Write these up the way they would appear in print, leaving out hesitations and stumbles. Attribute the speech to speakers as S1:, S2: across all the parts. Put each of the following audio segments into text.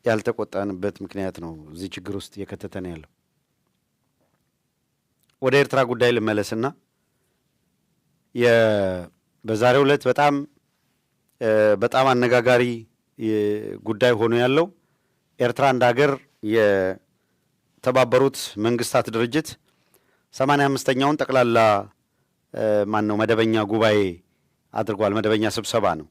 S1: ያልተቆጣንበት ምክንያት ነው እዚህ ችግር ውስጥ የከተተን ያለው። ወደ ኤርትራ ጉዳይ ልመለስና በዛሬው ዕለት በጣም አነጋጋሪ ጉዳይ ሆኖ ያለው ኤርትራ እንደ ሀገር የተባበሩት መንግስታት ድርጅት 85ኛውን ጠቅላላ መደበኛ ጉባኤ አድርጓል። መደበኛ ስብሰባ ነው።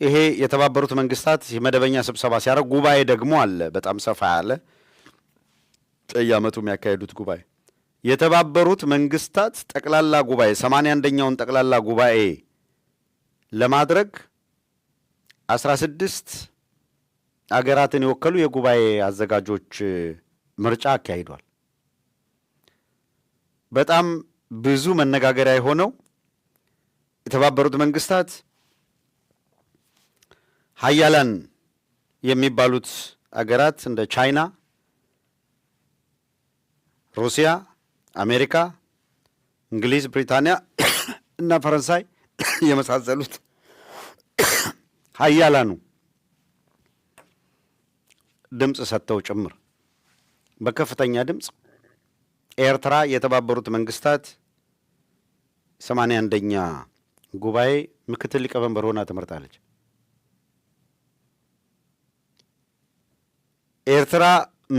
S1: ይሄ የተባበሩት መንግስታት የመደበኛ ስብሰባ ሲያደርግ ጉባኤ ደግሞ አለ፣ በጣም ሰፋ ያለ በየዓመቱ የሚያካሄዱት ጉባኤ። የተባበሩት መንግስታት ጠቅላላ ጉባኤ 81ኛውን ጠቅላላ ጉባኤ ለማድረግ 16 አገራትን የወከሉ የጉባኤ አዘጋጆች ምርጫ አካሂዷል። በጣም ብዙ መነጋገሪያ የሆነው የተባበሩት መንግስታት ሀያላን የሚባሉት አገራት እንደ ቻይና፣ ሩሲያ፣ አሜሪካ፣ እንግሊዝ፣ ብሪታንያ እና ፈረንሳይ የመሳሰሉት ሀያላኑ ድምፅ ሰጥተው ጭምር በከፍተኛ ድምፅ ኤርትራ የተባበሩት መንግስታት 81ኛ ጉባኤ ምክትል ሊቀመንበር ሆና ተመርጣለች። ኤርትራ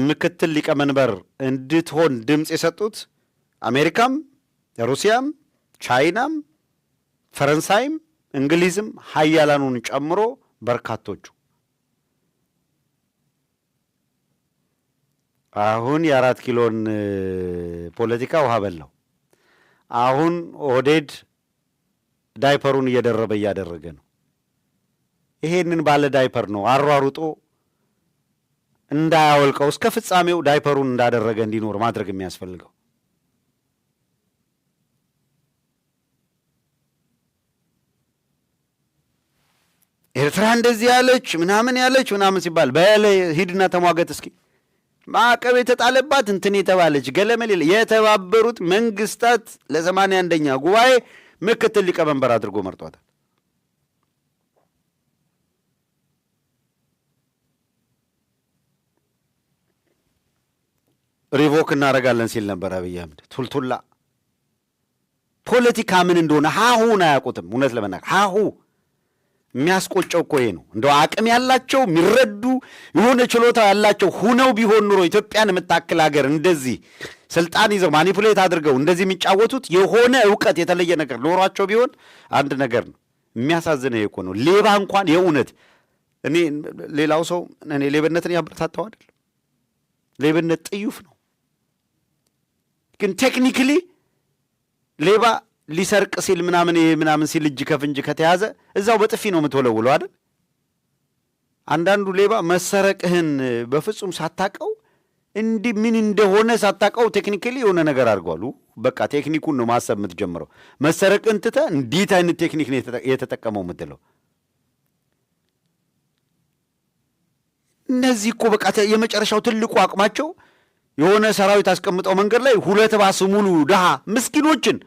S1: ምክትል ሊቀመንበር እንድትሆን ድምፅ የሰጡት አሜሪካም፣ ሩሲያም፣ ቻይናም፣ ፈረንሳይም፣ እንግሊዝም ሀያላኑን ጨምሮ በርካቶቹ። አሁን የ4 ኪሎን ፖለቲካ ውሃ በላው። አሁን ኦህዴድ ዳይፐሩን እየደረበ እያደረገ ነው። ይሄንን ባለ ዳይፐር ነው አሯሩጦ እንዳያወልቀው እስከ ፍጻሜው ዳይፐሩን እንዳደረገ እንዲኖር ማድረግ የሚያስፈልገው። ኤርትራ እንደዚህ ያለች ምናምን ሲባል በለ ሂድና ተሟገት እስኪ። ማዕቀብ የተጣለባት እንትን የተባለች ገለመሌ የተባበሩት መንግስታት ለ81ኛ ጉባኤ ምክትል ሊቀመንበር አድርጎ መርጧታል። ሪቮክ እናደርጋለን ሲል ነበር አብይ አህመድ። ቱልቱላ ፖለቲካ ምን እንደሆነ ሀሁን አያውቁትም። እውነት ለመናገር ሀሁ የሚያስቆጨው እኮ ይሄ ነው። እንደው አቅም ያላቸው የሚረዱ የሆነ ችሎታ ያላቸው ሁነው ቢሆን ኑሮ ኢትዮጵያን የምታክል ሀገር እንደዚህ ስልጣን ይዘው ማኒፑሌት አድርገው እንደዚህ የሚጫወቱት የሆነ እውቀት የተለየ ነገር ኖሯቸው ቢሆን አንድ ነገር ነው። የሚያሳዝነው እኮ ነው። ሌባ እንኳን የእውነት እኔ ሌላው ሰው እኔ ሌብነትን ያበረታታው አይደል? ሌብነት ጥዩፍ ነው። ግን ቴክኒካሊ ሌባ ሊሰርቅ ሲል ምናምን ሲል እጅ ከፍንጅ ከተያዘ እዛው በጥፊ ነው የምትወለውለው አይደል? አንዳንዱ ሌባ መሰረቅህን በፍጹም ሳታቀው እንዲህ ምን እንደሆነ ሳታቀው ቴክኒካሊ የሆነ ነገር አድርጓሉ። በቃ ቴክኒኩን ነው ማሰብ የምትጀምረው። መሰረቅን ትተህ እንዴት አይነት ቴክኒክ ነው የተጠቀመው የምትለው። እነዚህ እኮ በቃ የመጨረሻው ትልቁ አቅማቸው የሆነ ሰራዊት አስቀምጠው መንገድ ላይ 2 ባስ ሙሉ ድሃ ምስኪኖችን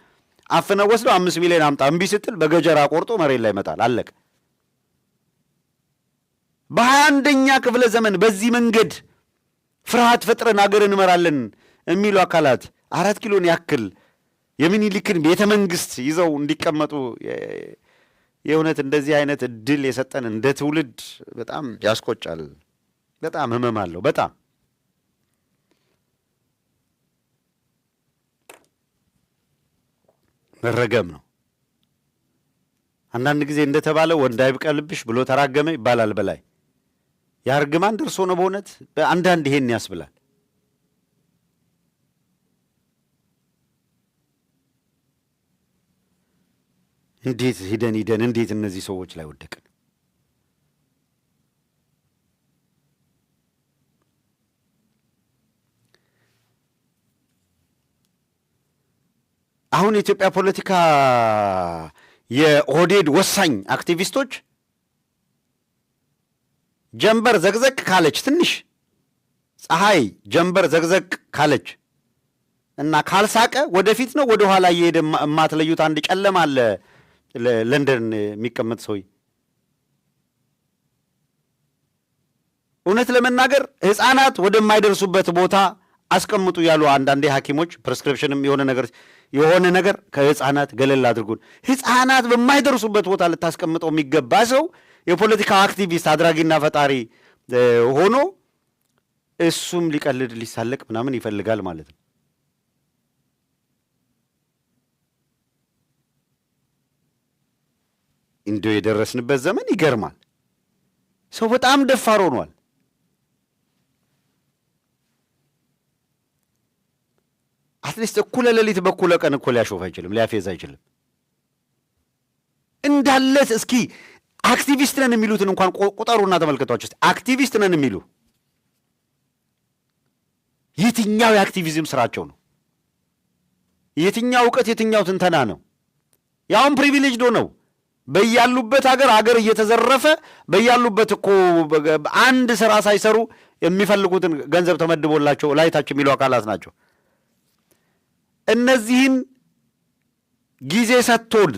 S1: አፍነው ወስደው 5 ሚሊዮን አምጣ እምቢ ስትል በገጀራ ቆርጦ መሬት ላይ መጣል አለቀ። በ21ኛ ክፍለ ዘመን በዚህ መንገድ ፍርሃት ፈጥረን አገር እንመራለን የሚሉ አካላት 4 ኪሎን ያክል የሚኒሊክን ቤተ መንግስት ይዘው እንዲቀመጡ የእውነት እንደዚህ አይነት እድል የሰጠን እንደ ትውልድ በጣም ያስቆጫል። በጣም ህመም አለው። በጣም መረገም ነው። አንዳንድ ጊዜ እንደተባለው ወንድ አይብቀልብሽ ብሎ ተራገመ ይባላል። በላይ ያርግማን ደርሶ ነው በእውነት አንዳንድ ይሄን ያስብላል። እንዴት ሂደን እንዴት እነዚህ ሰዎች ላይ ወደቅን? አሁን የኢትዮጵያ ፖለቲካ የኦህዴድ ወሳኝ አክቲቪስቶች ጀንበር ዘግዘቅ ካለች ትንሽ ፀሐይ ጀንበር ዘግዘቅ ካለች እና ካልሳቀ ወደፊት ነው ወደ ኋላ እየሄደ የማትለዩት አንድ ጨለማ አለ። ለንደን የሚቀመጥ ሰው እውነት ለመናገር ሕፃናት ወደማይደርሱበት ቦታ አስቀምጡ ያሉ አንዳንዴ ሐኪሞች ፕሪስክሪፕሽንም የሆነ ነገር ከሕፃናት ገለል አድርጉን። ሕፃናት በማይደርሱበት ቦታ ልታስቀምጠው የሚገባ ሰው የፖለቲካ አክቲቪስት አድራጊና ፈጣሪ ሆኖ እሱም ሊቀልድ ሊሳለቅ ምናምን ይፈልጋል ማለት ነው። እንዲሁ የደረስንበት ዘመን ይገርማል። ሰው በጣም ደፋር ሆኗል። አትሊስት እኩለ ሌሊት በኩለ ቀን እኮ ሊያሾፍ አይችልም፣ ሊያፌዝ አይችልም። እንዳለት እስኪ አክቲቪስት ነን የሚሉትን እንኳን ቁጠሩና ተመልከቷቸው። አክቲቪስት ነን የሚሉ የትኛው የአክቲቪዝም ስራቸው ነው? የትኛው እውቀት፣ የትኛው ትንተና ነው? ያውም ፕሪቪሌጅ ነው። በያሉበት አገር እየተዘረፈ በያሉበት እኮ አንድ ስራ ሳይሰሩ የሚፈልጉትን ገንዘብ ተመድቦላቸው ላይታች የሚሉ አካላት ናቸው። እነዚህን ጊዜ ሰጥቶን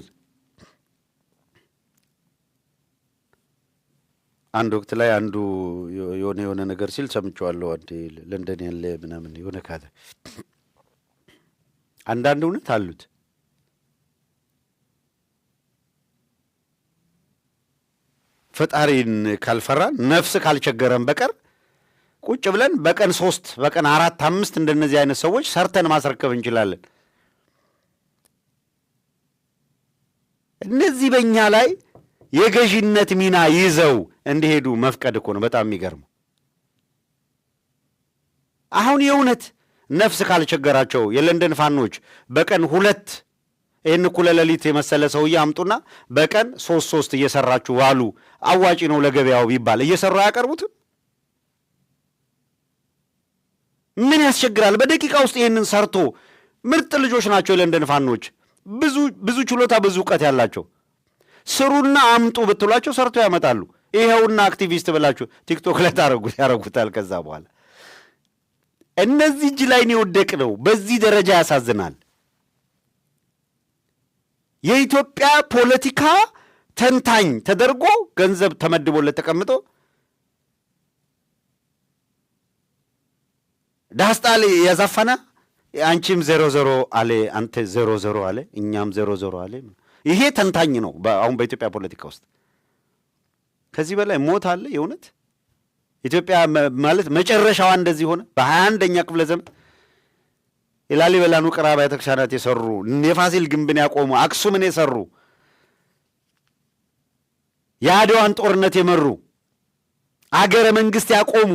S1: አንድ ወቅት ላይ አንዱ የሆነ ነገር ሲል ሰምቼዋለሁ። አንዴ ለንደን ያለ ምናምን የሆነ ካለ አንዳንድ እውነት አሉት። ፈጣሪን ካልፈራን ነፍስ ካልቸገረን በቀር ቁጭ ብለን በቀን 3 በቀን 4 5 እንደነዚህ አይነት ሰዎች ሰርተን ማስረከብ እንችላለን። እነዚህ በእኛ ላይ የገዢነት ሚና ይዘው እንዲሄዱ መፍቀድ እኮ ነው በጣም የሚገርመው። አሁን የእውነት ነፍስ ካልቸገራቸው የለንደን ፋኖች በቀን 2 ይህን እኩለ ሌሊት የመሰለ ሰውዬ አምጡና በቀን 3 እየሰራችሁ ዋሉ፣ አዋጪ ነው ለገበያው ቢባል እየሰሩ አያቀርቡትም? ምን ያስቸግራል? በደቂቃ ውስጥ ይህንን ሰርቶ ምርጥ ልጆች ናቸው የለንደን ፋኖች፣ ብዙ ችሎታ፣ ብዙ እውቀት ያላቸው። ስሩና አምጡ ብትሏቸው ሰርቶ ያመጣሉ። ይኸውና አክቲቪስት ብላችሁ ቲክቶክ ላይ ያረጉታል። ከዛ በኋላ እነዚህ እጅ ላይ ነው የወደቅነው። በዚህ ደረጃ ያሳዝናል። የኢትዮጵያ ፖለቲካ ተንታኝ ተደርጎ ገንዘብ ተመድቦለት ተቀምጦ ዳስጣል ያዛፈና አንቺም 00 አለ፣ አንተ 00 አለ፣ እኛም 00 አለ። ይሄ ተንታኝ ነው አሁን በኢትዮጵያ ፖለቲካ ውስጥ። ከዚህ በላይ ሞት አለ? የእውነት ኢትዮጵያ ማለት መጨረሻዋ እንደዚህ ሆነ? በ21ኛ ክፍለ ዘመን የላሊበላን ውቅር አብያተ ክርስቲያናት የሰሩ፣ የፋሲል ግንብን ያቆሙ፣ አክሱምን የሰሩ፣ የአድዋን ጦርነት የመሩ፣ አገረ መንግስት ያቆሙ፣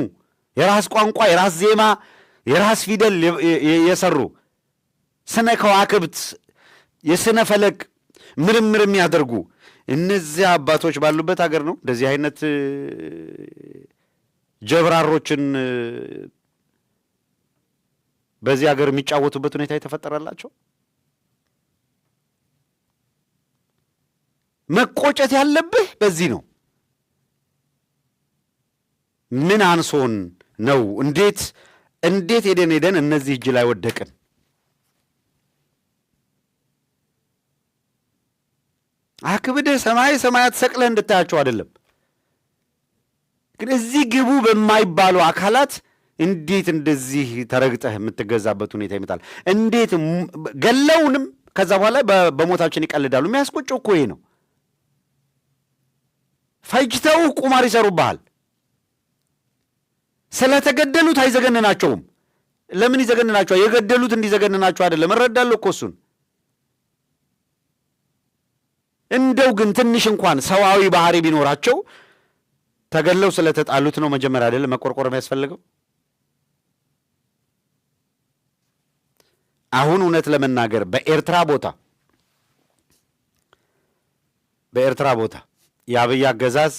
S1: የራስ ቋንቋ፣ የራስ ዜማ፣ የራስ ፊደል የሰሩ፣ ስነ ከዋክብት፣ የስነ ፈለክ ምርምር የሚያደርጉ እነዚያ አባቶች ባሉበት ሀገር ነው እንደዚህ አይነት ጀብራሮችን በዚህ ሀገር የሚጫወቱበት ሁኔታ የተፈጠረላቸው። መቆጨት ያለብህ በዚህ ነው። ምን አንሶን ነው? እንዴት ሄደን እነዚህ እጅ ላይ ወደቅን? አክብደህ ሰማያት ሰቅለህ እንድታያቸው አይደለም፣ ግን እዚህ ግቡ በማይባሉ አካላት እንዴት እንደዚህ ተረግጠህ የምትገዛበት ሁኔታ ይመጣል? እንዴት ገለውንም ከዛ በኋላ በሞታችን ይቀልዳሉ። የሚያስቆጨው እኮ ይሄ ነው። ፈጅተው ቁማር ይሰሩብሃል። ስለተገደሉት አይዘገንናቸውም። ለምን ይዘገንናቸዋል? የገደሉት እንዲዘገንናቸው አይደለም። እረዳለሁ እኮ እሱን። እንደው ግን ትንሽ እንኳን ሰዋዊ ባህሪ ቢኖራቸው ተገለው ስለተጣሉት ነው መጀመሪያ አይደለም መቆርቆር የሚያስፈልገው። አሁን እውነት ለመናገር በኤርትራ ቦታ የአብይ አገዛዝ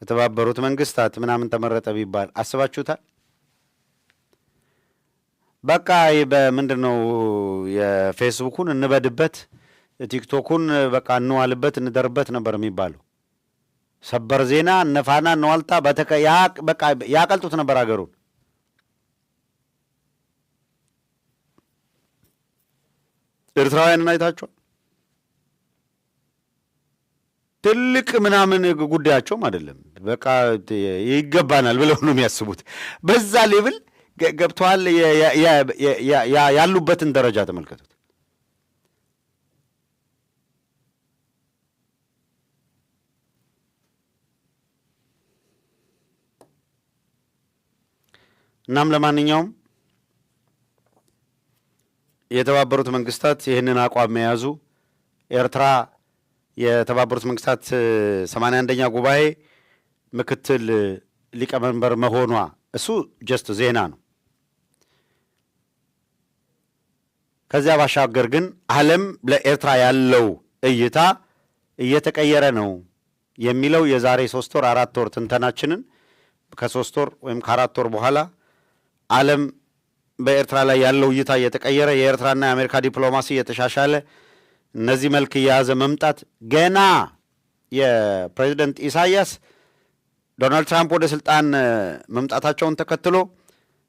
S1: በተባበሩት መንግስታት ምናምን ተመረጠ ቢባል አስባችሁታል? በቃ በምንድን ነው የፌስቡኩን እንበድበት፣ ቲክቶኩን በቃ እንዋልበት፣ እንደርበት ነበር የሚባለው። ሰበር ዜና እነፋና እነዋልታ በቃ ያቀልጡት ነበር አገሩን። ኤርትራውያንን አይታችኋል? ትልቅ ምናምን ጉዳያቸውም አይደለም። በቃ ይገባናል ብለው ነው የሚያስቡት። በዛ ሌብል ገብተዋል። ያሉበትን ደረጃ ተመልከቱት። እናም ለማንኛውም የተባበሩት መንግስታት ይህንን አቋም መያዙ ኤርትራ የተባበሩት መንግስታት 81ኛ ጉባኤ ምክትል ሊቀመንበር መሆኗ እሱ ጀስት ዜና ነው። ከዚያ ባሻገር ግን ዓለም ለኤርትራ ያለው እይታ እየተቀየረ ነው የሚለው የዛሬ 3 ወር 4 ወር ትንተናችንን ከ3 ወር ወይም ከ4 ወር በኋላ ዓለም በኤርትራ ላይ ያለው እይታ እየተቀየረ የኤርትራና የአሜሪካ ዲፕሎማሲ እየተሻሻለ እነዚህ መልክ እየያዘ መምጣት ገና የፕሬዚደንት ኢሳያስ ዶናልድ ትራምፕ ወደ ስልጣን መምጣታቸውን ተከትሎ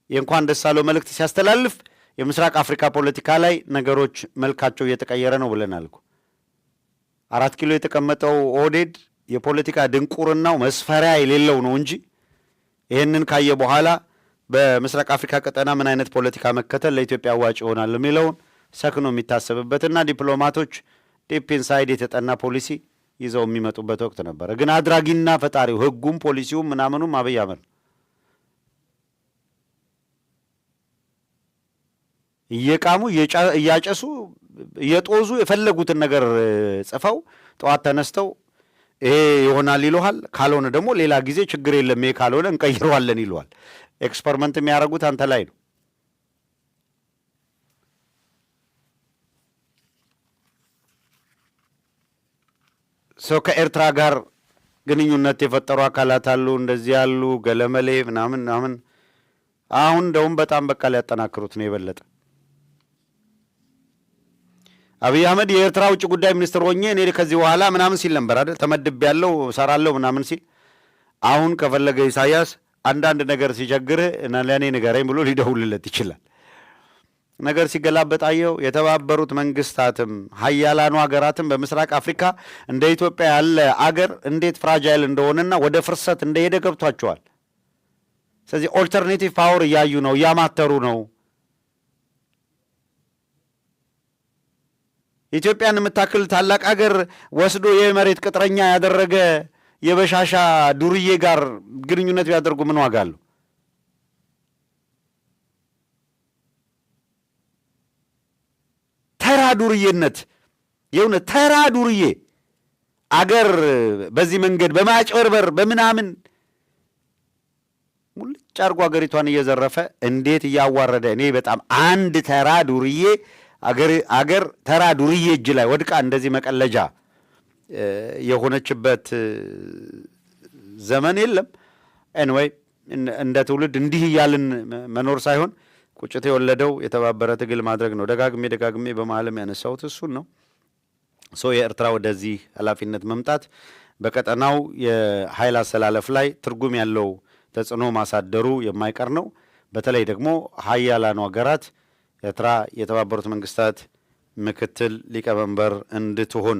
S1: የእንኳን ደስ አለው መልእክት ሲያስተላልፍ የምስራቅ አፍሪካ ፖለቲካ ላይ ነገሮች መልካቸው እየተቀየረ ነው ብለናል እኮ። 4 ኪሎ የተቀመጠው ኦህዴድ የፖለቲካ ድንቁርናው መስፈሪያ የሌለው ነው እንጂ ይህንን ካየ በኋላ በምስራቅ አፍሪካ ቀጠና ምን አይነት ፖለቲካ መከተል ለኢትዮጵያ አዋጭ ይሆናል የሚለውን ሰክኖ የሚታሰብበትና ዲፕሎማቶች ዲፕ ኢንሳይድ የተጠና ፖሊሲ ይዘው የሚመጡበት ወቅት ነበረ። ግን አድራጊና ፈጣሪው ህጉም ፖሊሲውም ምናምኑም አብይ አህመድ እየቃሙ እያጨሱ እየጦዙ የፈለጉትን ነገር ጽፈው ጠዋት ተነስተው ይሄ ይሆናል ይሉሃል። ካልሆነ ደግሞ ሌላ ጊዜ ችግር የለም ይሄ ካልሆነ እንቀይረዋለን ይሉሃል። ኤክስፐሪመንት የሚያደርጉት አንተ ላይ ነው። ሰው ከኤርትራ ጋር ግንኙነት የፈጠሩ አካላት አሉ፣ እንደዚህ ያሉ ገለመሌ ምናምን ምናምን። አሁን እንደውም በጣም በቃ ሊያጠናክሩት ነው የበለጠ። አብይ አህመድ የኤርትራ ውጭ ጉዳይ ሚኒስትር ሆኜ እኔ ከዚህ በኋላ ምናምን ሲል ነበር አይደል? ተመድቤያለሁ እሰራለሁ ምናምን ሲል፣ አሁን ከፈለገ ኢሳያስ አንዳንድ ነገር ሲቸግርህ ለእኔ ንገረኝ ብሎ ሊደውልለት ይችላል። ነገር ሲገላበጣየው የተባበሩት መንግስታትም ሀያላኑ ሀገራትም በምስራቅ አፍሪካ እንደ ኢትዮጵያ ያለ አገር እንዴት ፍራጃይል እንደሆነና ወደ ፍርሰት እንደሄደ ገብቷቸዋል። ስለዚህ ኦልተርኔቲቭ ፓወር እያዩ ነው፣ እያማተሩ ነው። ኢትዮጵያን የምታክል ታላቅ አገር ወስዶ የመሬት ቅጥረኛ ያደረገ የበሻሻ ዱርዬ ጋር ግንኙነት ቢያደርጉ ምን ዋጋ አለው? ተራ ዱርዬነት፣ የእውነት ተራ ዱርዬ አገር በዚህ መንገድ በማጭበርበር በምናምን ሙልጭ አድርጎ አገሪቷን እየዘረፈ እንዴት እያዋረደ። እኔ በጣም አንድ ተራ ዱርዬ አገር ተራ ዱርዬ እጅ ላይ ወድቃ እንደዚህ መቀለጃ የሆነችበት ዘመን የለም። ኤንዌይ እንደ ትውልድ እንዲህ እያልን መኖር ሳይሆን ቁጭት የወለደው የተባበረ ትግል ማድረግ ነው። ደጋግሜ በመዓለም ያነሳሁት እሱን ነው። የኤርትራ ወደዚህ ኃላፊነት መምጣት በቀጠናው የኃይል አሰላለፍ ላይ ትርጉም ያለው ተጽዕኖ ማሳደሩ የማይቀር ነው። በተለይ ደግሞ ሀያላኑ ሀገራት ኤርትራ የተባበሩት መንግስታት ምክትል ሊቀመንበር እንድትሆን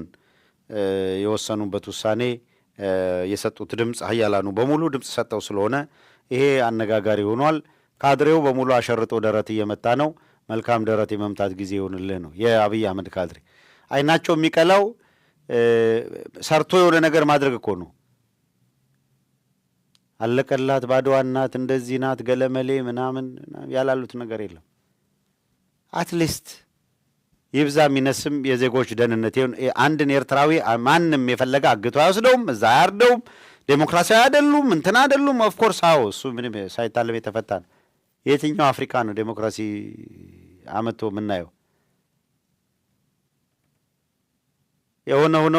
S1: የወሰኑበት ውሳኔ የሰጡት ድምፅ ሀያላኑ በሙሉ ድምፅ ሰጠው ስለሆነ ይሄ አነጋጋሪ ሆኗል። ካድሬው በሙሉ አሸርጦ ደረት እየመታ ነው። መልካም ደረት የመምታት ጊዜ ይሆንልህ ነው የአብይ አህመድ ካድሬ። አይናቸው የሚቀላው ሰርቶ የሆነ ነገር ማድረግ እኮ ነው። አለቀላት፣ ባዶዋ ናት፣ እንደዚህ ናት፣ ገለመሌ ምናምን ያላሉት ነገር የለም። አትሊስት ይብዛ ሚነስም የዜጎች ደህንነት አንድን ኤርትራዊ ማንም የፈለገ አግቶ አይወስደውም፣ እዛ አያርደውም፣ ዴሞክራሲያዊ አይደሉም፣ እንትን አይደሉም። ኦፍኮርስ አዎ፣ እሱ ምንም ሳይታለም የተፈታ ነው። የትኛው አፍሪካ ነው ዴሞክራሲ አመቶ የምናየው? የሆነ ሆኖ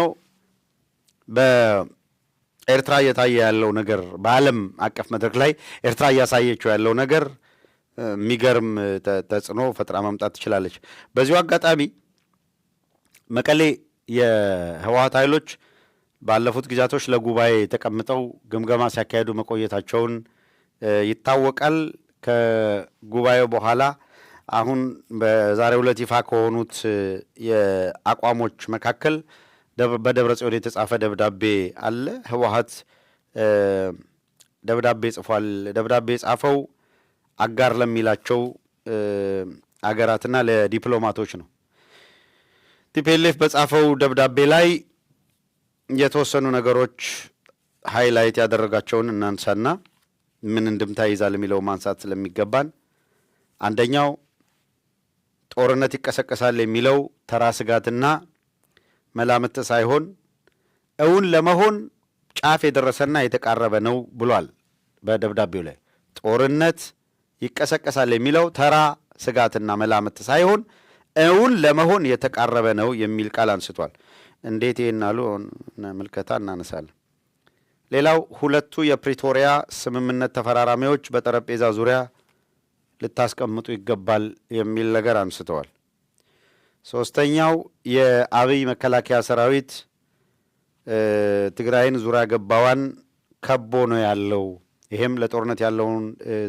S1: በኤርትራ እየታየ ያለው ነገር በዓለም አቀፍ መድረክ ላይ ኤርትራ እያሳየችው ያለው ነገር የሚገርም ተጽዕኖ ፈጥራ ማምጣት ትችላለች። በዚሁ አጋጣሚ መቀሌ የህወሓት ኃይሎች ባለፉት ጊዜያቶች ለጉባኤ ተቀምጠው ግምገማ ሲያካሄዱ መቆየታቸውን ይታወቃል። ከጉባኤው በኋላ አሁን በዛሬው ዕለት ይፋ ከሆኑት የአቋሞች መካከል በደብረ ጽዮን የተጻፈ ደብዳቤ አለ። ህወሓት ደብዳቤ ጽፏል። ደብዳቤ ጻፈው አጋር ለሚላቸው አገራትና ለዲፕሎማቶች ነው። ቲፒኤልኤፍ በጻፈው ደብዳቤ ላይ የተወሰኑ ነገሮች ሃይላይት ያደረጋቸውን እናንሳና ምን እንድምታ ይዛል የሚለው ማንሳት ስለሚገባን፣ አንደኛው ጦርነት ይቀሰቀሳል የሚለው ተራ ስጋትና መላምት ሳይሆን እውን ለመሆን ጫፍ የደረሰና የተቃረበ ነው ብሏል በደብዳቤው ላይ። ጦርነት ይቀሰቀሳል የሚለው ተራ ስጋትና መላምት ሳይሆን እውን ለመሆን የተቃረበ ነው የሚል ቃል አንስቷል። እንዴት ይህን አሉ? ምልከታ እናነሳለን። ሌላው ሁለቱ የፕሪቶሪያ ስምምነት ተፈራራሚዎች በጠረጴዛ ዙሪያ ልታስቀምጡ ይገባል የሚል ነገር አንስተዋል። ሶስተኛው የአብይ መከላከያ ሰራዊት ትግራይን ዙሪያ ገባዋን ከቦ ነው ያለው፣ ይሄም ለጦርነት ያለውን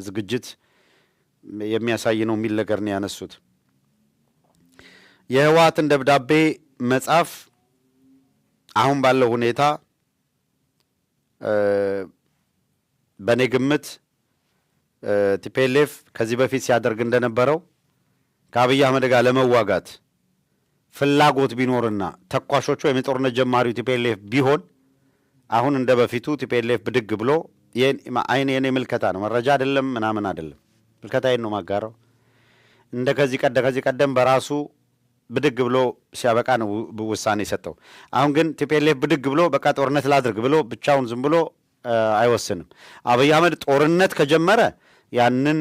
S1: ዝግጅት የሚያሳይ ነው የሚል ነገር ነው ያነሱት። የህወሓትን ደብዳቤ መጻፍ አሁን ባለው ሁኔታ በእኔ ግምት ቲፒኤልኤፍ ከዚህ በፊት ሲያደርግ እንደነበረው ከአብይ አህመድ ጋር ለመዋጋት ፍላጎት ቢኖርና ተኳሾቹ ወይም የጦርነት ጀማሪው ቲፒኤልኤፍ ቢሆን አሁን እንደ በፊቱ ቲፒኤልኤፍ ብድግ ብሎ የኔ ምልከታ ነው፣ መረጃ አይደለም፣ ምናምን አይደለም፣ ምልከታዬን ነው ማጋራው። እንደ ከዚህ ቀደም በራሱ ብድግ ብሎ ሲያበቃ ነው ውሳኔ የሰጠው። አሁን ግን ቲፒኤልኤፍ ብድግ ብሎ በቃ ጦርነት ላድርግ ብሎ ብቻውን ዝም ብሎ አይወስንም። አብይ አህመድ ጦርነት ከጀመረ ያንን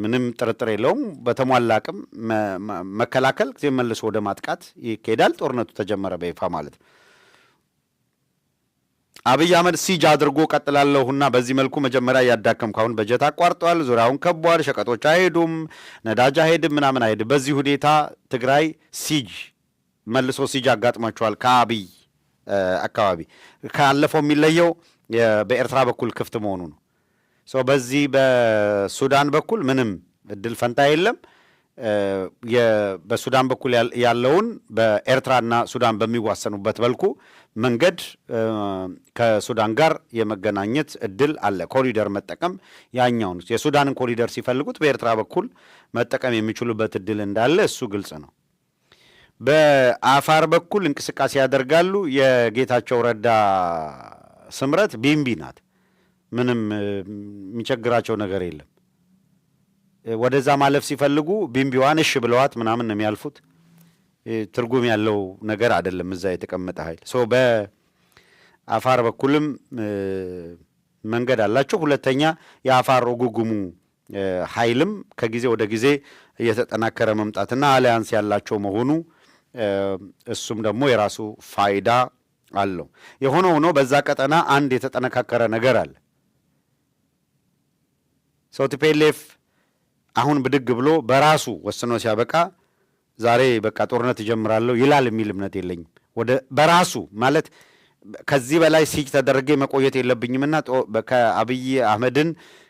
S1: ምንም ጥርጥር የለውም በተሟላ አቅም መከላከል ጊዜ መልሶ ወደ ማጥቃት ይካሄዳል። ጦርነቱ ተጀመረ በይፋ ማለት ነው። አብይ አህመድ ሲጅ አድርጎ ቀጥላለሁና በዚህ መልኩ መጀመሪያ ያዳከምኩ፣ አሁን በጀት አቋርጧል፣ ዙሪያውን ከቧል፣ ሸቀጦች አይሄዱም፣ ነዳጅ አይሄድም፣ ምናምን አይሄድም። በዚህ ሁኔታ ትግራይ መልሶ ሲጅ አጋጥሟቸዋል። ከአብይ አካባቢ ካለፈው የሚለየው በኤርትራ በኩል ክፍት መሆኑ ነው። በዚህ በሱዳን በኩል ምንም እድል ፈንታ የለም። በሱዳን በኩል ያለውን በኤርትራና ሱዳን በሚዋሰኑበት መልኩ መንገድ ከሱዳን ጋር የመገናኘት እድል አለ። ኮሪደር መጠቀም ያኛውን የሱዳንን ኮሪደር ሲፈልጉት በኤርትራ በኩል መጠቀም የሚችሉበት እድል እንዳለ እሱ ግልጽ ነው። በአፋር በኩል እንቅስቃሴ ያደርጋሉ። የጌታቸው ረዳ ስምረት ቢምቢ ናት። ምንም የሚቸግራቸው ነገር የለም። ወደዛ ማለፍ ሲፈልጉ ቢምቢዋን እሺ ብለዋት ምናምን ነው የሚያልፉት። ትርጉም ያለው ነገር አይደለም እዛ የተቀመጠ ኃይል። በአፋር በኩልም መንገድ አላቸው። ሁለተኛ የአፋር ጉጉሙ ኃይልም ከጊዜ ወደ ጊዜ እየተጠናከረ መምጣትና አሊያንስ ያላቸው መሆኑ እሱም ደግሞ የራሱ ፋይዳ አለው። የሆነ ሆኖ በዛ ቀጠና አንድ የተጠነካከረ ነገር አለ። ቲፒኤልኤፍ አሁን ብድግ ብሎ በራሱ ወስኖ ሲያበቃ ዛሬ በቃ ጦርነት እጀምራለሁ ይላል የሚል እምነት የለኝም። በራሱ ማለት ከዚህ በላይ ሲጅ ተደረገ መቆየት የለብኝምና ከአብይ አህመድን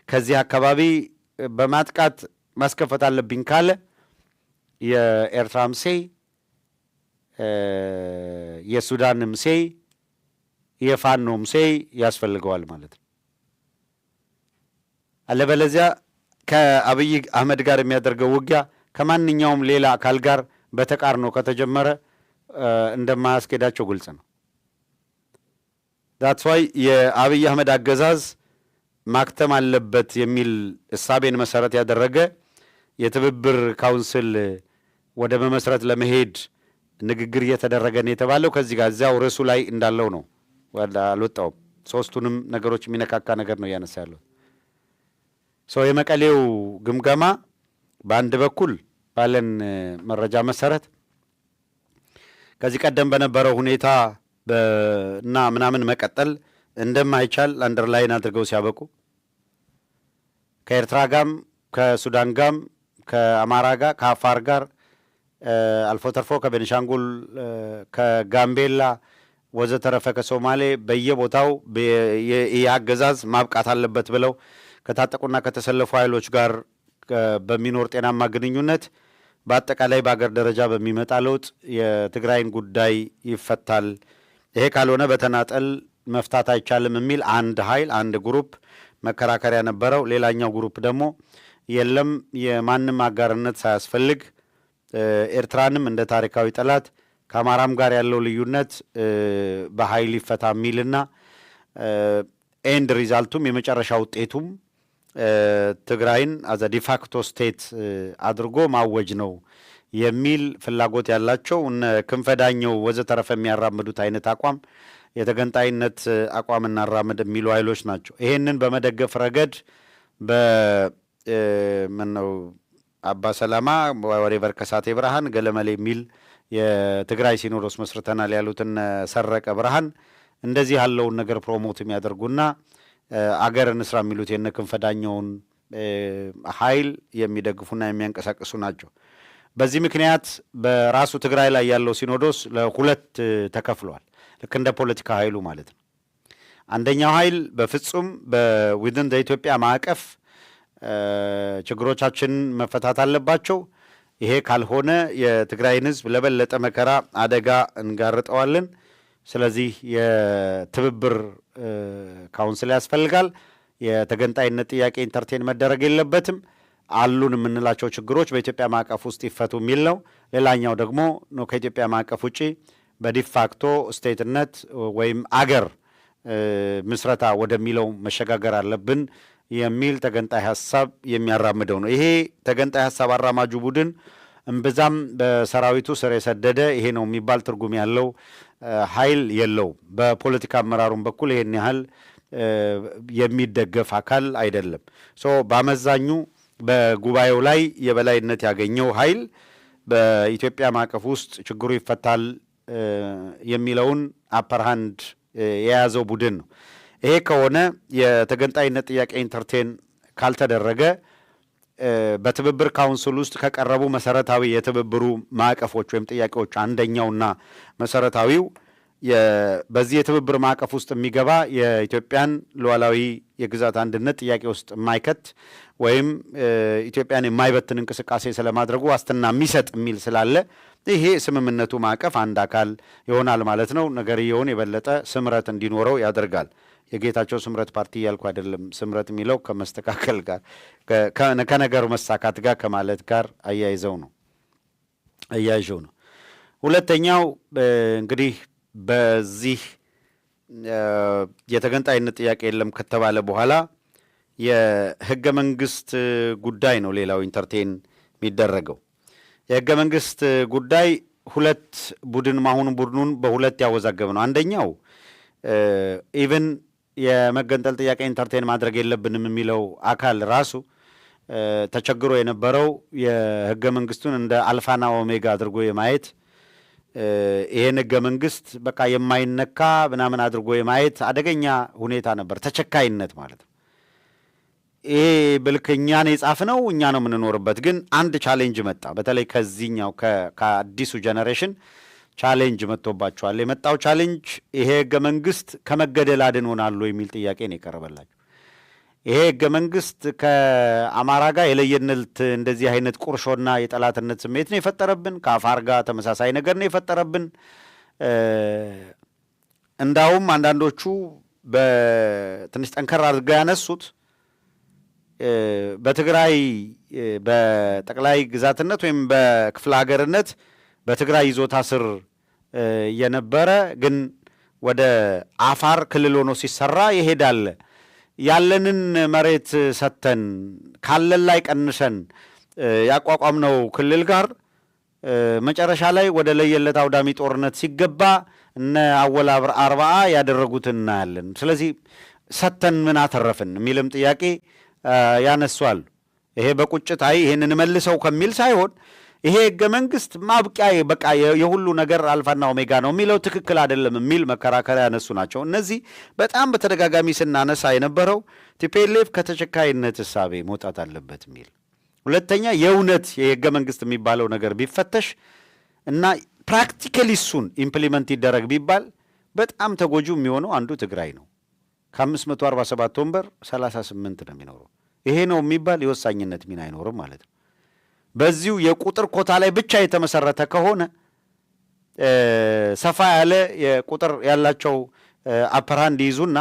S1: ከዚህ አካባቢ በማጥቃት ማስከፈት አለብኝ ካለ የኤርትራም ሴይ የሱዳንም ሴይ የፋኖም ሴይ ያስፈልገዋል ማለት ነው። አለበለዚያ ከአብይ አህመድ ጋር የሚያደርገው ውጊያ ከማንኛውም ሌላ አካል ጋር በተቃርኖ ከተጀመረ እንደማያስኬዳቸው ግልጽ ነው። ዳትስ ዋይ የአብይ አህመድ አገዛዝ ማክተም አለበት የሚል እሳቤን መሰረት ያደረገ የትብብር ካውንስል ወደ መመስረት ለመሄድ ንግግር እየተደረገ ነው የተባለው። ከዚህ ጋር እዚያው ርዕሱ ላይ እንዳለው ነው፣ አልወጣውም። ሶስቱንም ነገሮች የሚነካካ ነገር ነው እያነሳ ያለው። የመቀሌው ግምገማ በአንድ በኩል ባለን መረጃ መሰረት ከዚህ ቀደም በነበረው ሁኔታ እና ምናምን መቀጠል እንደማይቻል አንደርላይን አድርገው ሲያበቁ ከኤርትራ ጋም ከሱዳን ጋም ከአማራ ጋር ከአፋር ጋር አልፎ ተርፎ ከቤኒሻንጉል ከጋምቤላ ወዘተረፈ ከሶማሌ በየቦታው የአገዛዝ ማብቃት አለበት ብለው ከታጠቁና ከተሰለፉ ኃይሎች ጋር በሚኖር ጤናማ ግንኙነት በአጠቃላይ በአገር ደረጃ በሚመጣ ለውጥ የትግራይን ጉዳይ ይፈታል። ይሄ ካልሆነ በተናጠል መፍታት አይቻልም የሚል አንድ ኃይል አንድ ግሩፕ መከራከሪያ ነበረው። ሌላኛው ግሩፕ ደግሞ የለም የማንም አጋርነት ሳያስፈልግ ኤርትራንም እንደ ታሪካዊ ጠላት ከአማራም ጋር ያለው ልዩነት በኃይል ይፈታ የሚልና ኤንድ ሪዛልቱም የመጨረሻ ውጤቱም ትግራይን አዘ ዲፋክቶ ስቴት አድርጎ ማወጅ ነው የሚል ፍላጎት ያላቸው እነ ክንፈዳኘው ወዘተረፈ የሚያራምዱት አይነት አቋም የተገንጣይነት አቋም እናራምድ የሚሉ ኃይሎች ናቸው። ይሄንን በመደገፍ ረገድ በምነው አባ ሰላማ ወሬቨር ከሳቴ ብርሃን ገለመሌ የሚል የትግራይ ሲኖዶስ መስርተናል ያሉትን ሰረቀ ብርሃን እንደዚህ ያለውን ነገር ፕሮሞት የሚያደርጉና አገር እንስራ የሚሉት የነ ክንፈዳኘውን ኃይል የሚደግፉና የሚያንቀሳቅሱ ናቸው። በዚህ ምክንያት በራሱ ትግራይ ላይ ያለው ሲኖዶስ ለሁለት ተከፍሏል። ልክ እንደ ፖለቲካ ኃይሉ ማለት ነው። አንደኛው ኃይል በፍጹም በዊዝን ኢትዮጵያ ማዕቀፍ ችግሮቻችን መፈታት አለባቸው፣ ይሄ ካልሆነ የትግራይን ሕዝብ ለበለጠ መከራ አደጋ እንጋርጠዋለን፣ ስለዚህ የትብብር ካውንስል ያስፈልጋል፣ የተገንጣይነት ጥያቄ ኢንተርቴን መደረግ የለበትም፣ አሉን የምንላቸው ችግሮች በኢትዮጵያ ማዕቀፍ ውስጥ ይፈቱ የሚል ነው። ሌላኛው ደግሞ ከኢትዮጵያ ማዕቀፍ ውጪ በዲፋክቶ ስቴትነት ወይም አገር ምስረታ ወደሚለው መሸጋገር አለብን የሚል ተገንጣይ ሀሳብ የሚያራምደው ነው። ይሄ ተገንጣይ ሀሳብ አራማጁ ቡድን እምብዛም በሰራዊቱ ስር የሰደደ ይሄ ነው የሚባል ትርጉም ያለው ኃይል የለውም። በፖለቲካ አመራሩም በኩል ይሄን ያህል የሚደገፍ አካል አይደለም። በአመዛኙ በጉባኤው ላይ የበላይነት ያገኘው ኃይል በኢትዮጵያ ማዕቀፍ ውስጥ ችግሩ ይፈታል የሚለውን አፐርሃንድ የያዘው ቡድን ነው። ይሄ ከሆነ የተገንጣይነት ጥያቄ ኢንተርቴን ካልተደረገ በትብብር ካውንስል ውስጥ ከቀረቡ መሰረታዊ የትብብሩ ማዕቀፎች ወይም ጥያቄዎች አንደኛውና መሰረታዊው በዚህ የትብብር ማዕቀፍ ውስጥ የሚገባ የኢትዮጵያን ሉዓላዊ የግዛት አንድነት ጥያቄ ውስጥ የማይከት ወይም ኢትዮጵያን የማይበትን እንቅስቃሴ ስለማድረጉ ዋስትና የሚሰጥ የሚል ስላለ ይሄ ስምምነቱ ማዕቀፍ አንድ አካል ይሆናል ማለት ነው። ነገርየውን የበለጠ ስምረት እንዲኖረው ያደርጋል። የጌታቸው ስምረት ፓርቲ እያልኩ አይደለም። ስምረት የሚለው ከመስተካከል ጋር ከነገሩ መሳካት ጋር ከማለት ጋር አያይዘው ነው። ሁለተኛው እንግዲህ በዚህ የተገንጣይነት ጥያቄ የለም ከተባለ በኋላ የህገ መንግስት ጉዳይ ነው ሌላው ኢንተርቴን የሚደረገው። የህገ መንግስት ጉዳይ ሁለት ቡድኑን በሁለት ያወዛገብ ነው። አንደኛው ኢቭን የመገንጠል ጥያቄ ኢንተርቴን ማድረግ የለብንም የሚለው አካል ራሱ ተቸግሮ የነበረው የህገ መንግስቱን እንደ አልፋና ኦሜጋ አድርጎ የማየት ይሄን ህገ መንግስት በቃ የማይነካ ምናምን አድርጎ የማየት አደገኛ ሁኔታ ነበር። ተቸካይነት ማለት ነው። ይሄ ብልክ እኛን የጻፍነው እኛ ነው የምንኖርበት። ግን አንድ ቻሌንጅ መጣ። በተለይ ከዚህኛው ከአዲሱ ጀነሬሽን ቻሌንጅ መጥቶባቸዋል። የመጣው ቻሌንጅ ይሄ ህገ መንግስት ከመገደል አድኖናል የሚል ጥያቄ ነው የቀረበላቸው። ይሄ ህገ መንግስት ከአማራ ጋር የለየነት እንደዚህ አይነት ቁርሾና የጠላትነት ስሜት ነው የፈጠረብን። ከአፋር ጋር ተመሳሳይ ነገር ነው የፈጠረብን። እንዳውም አንዳንዶቹ በትንሽ ጠንከር አድርገው ያነሱት በትግራይ በጠቅላይ ግዛትነት ወይም በክፍለ ሀገርነት በትግራይ ይዞታ ስር የነበረ ግን ወደ አፋር ክልል ሆኖ ሲሰራ ይሄዳል። ያለንን መሬት ሰተን ካለን ላይ ቀንሰን ያቋቋምነው ክልል ጋር መጨረሻ ላይ ወደ ለየለት አውዳሚ ጦርነት ሲገባ እነ አወል አርባዓ ያደረጉት እናያለን። ስለዚህ ሰተን ምን አተረፍን የሚልም ጥያቄ ያነሷል። ይሄ በቁጭት ይሄንን መልሰው ከሚል ሳይሆን ይሄ ህገ መንግስት ማብቂያ በቃ የሁሉ ነገር አልፋና ኦሜጋ ነው የሚለው ትክክል አይደለም የሚል መከራከሪያ ያነሱ ናቸው። እነዚህ በጣም በተደጋጋሚ ስናነሳ የነበረው ቲፒኤልኤፍ ከተቸካይነት እሳቤ መውጣት አለበት የሚል፣ ሁለተኛ የእውነት የህገ መንግስት የሚባለው ነገር ቢፈተሽ እና ፕራክቲካሊ እሱን ኢምፕሊመንት ይደረግ ቢባል በጣም ተጎጁ የሚሆነው አንዱ ትግራይ ነው። ከ547 ወንበር 38 ነው የሚኖረው። ይሄ ነው የሚባል የወሳኝነት ሚና አይኖርም ማለት ነው። በዚሁ የቁጥር ኮታ ላይ ብቻ የተመሰረተ ከሆነ ሰፋ ያለ የቁጥር ያላቸው አፐራንድ ይዙና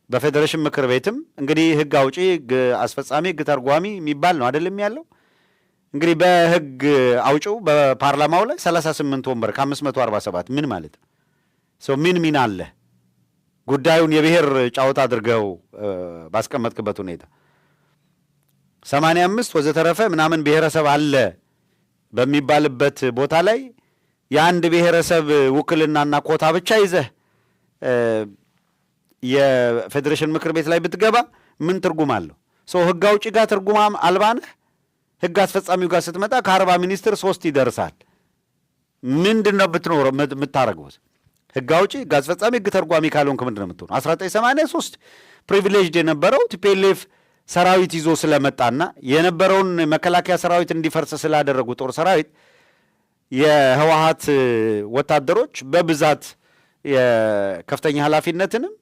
S1: በፌዴሬሽን ምክር ቤትም እንግዲህ ህግ አውጪ፣ ህግ አስፈጻሚ፣ ህግ ተርጓሚ የሚባል ነው አይደለም ያለው። እንግዲህ በህግ አውጪው በፓርላማው ላይ 38 ወንበር ከ547 ምን ማለት ነው? ሰው ምን ሚና አለ? ጉዳዩን የብሔር ጫወታ አድርገው ባስቀመጥክበት ሁኔታ 85 ወዘተረፈ ምናምን ብሔረሰብ አለ በሚባልበት ቦታ ላይ የአንድ ብሔረሰብ ውክልናና ኮታ ብቻ ይዘህ የፌዴሬሽን ምክር ቤት ላይ ብትገባ ምን ትርጉም አለው? ሰው ህግ አውጪ ጋር ትርጉም አልባ ነህ። ህግ አስፈጻሚው ጋር ስትመጣ ከ40 ሚኒስትር 3 ይደርሳል። ምንድን ነው ብትኖረው የምታረገው? ህግ አውጪ፣ ህግ አስፈጻሚ፣ ህግ ተርጓሚ ካልሆንክ ምንድን ነው የምትሆነው? 1983 ፕሪቪሌጅድ የነበረው ቲፒኤልኤፍ ሰራዊት ይዞ ስለመጣና የነበረውን መከላከያ ሰራዊት እንዲፈርስ ስላደረጉ ጦር ሰራዊት የህወሓት ወታደሮች በብዛት የከፍተኛ ኃላፊነትንም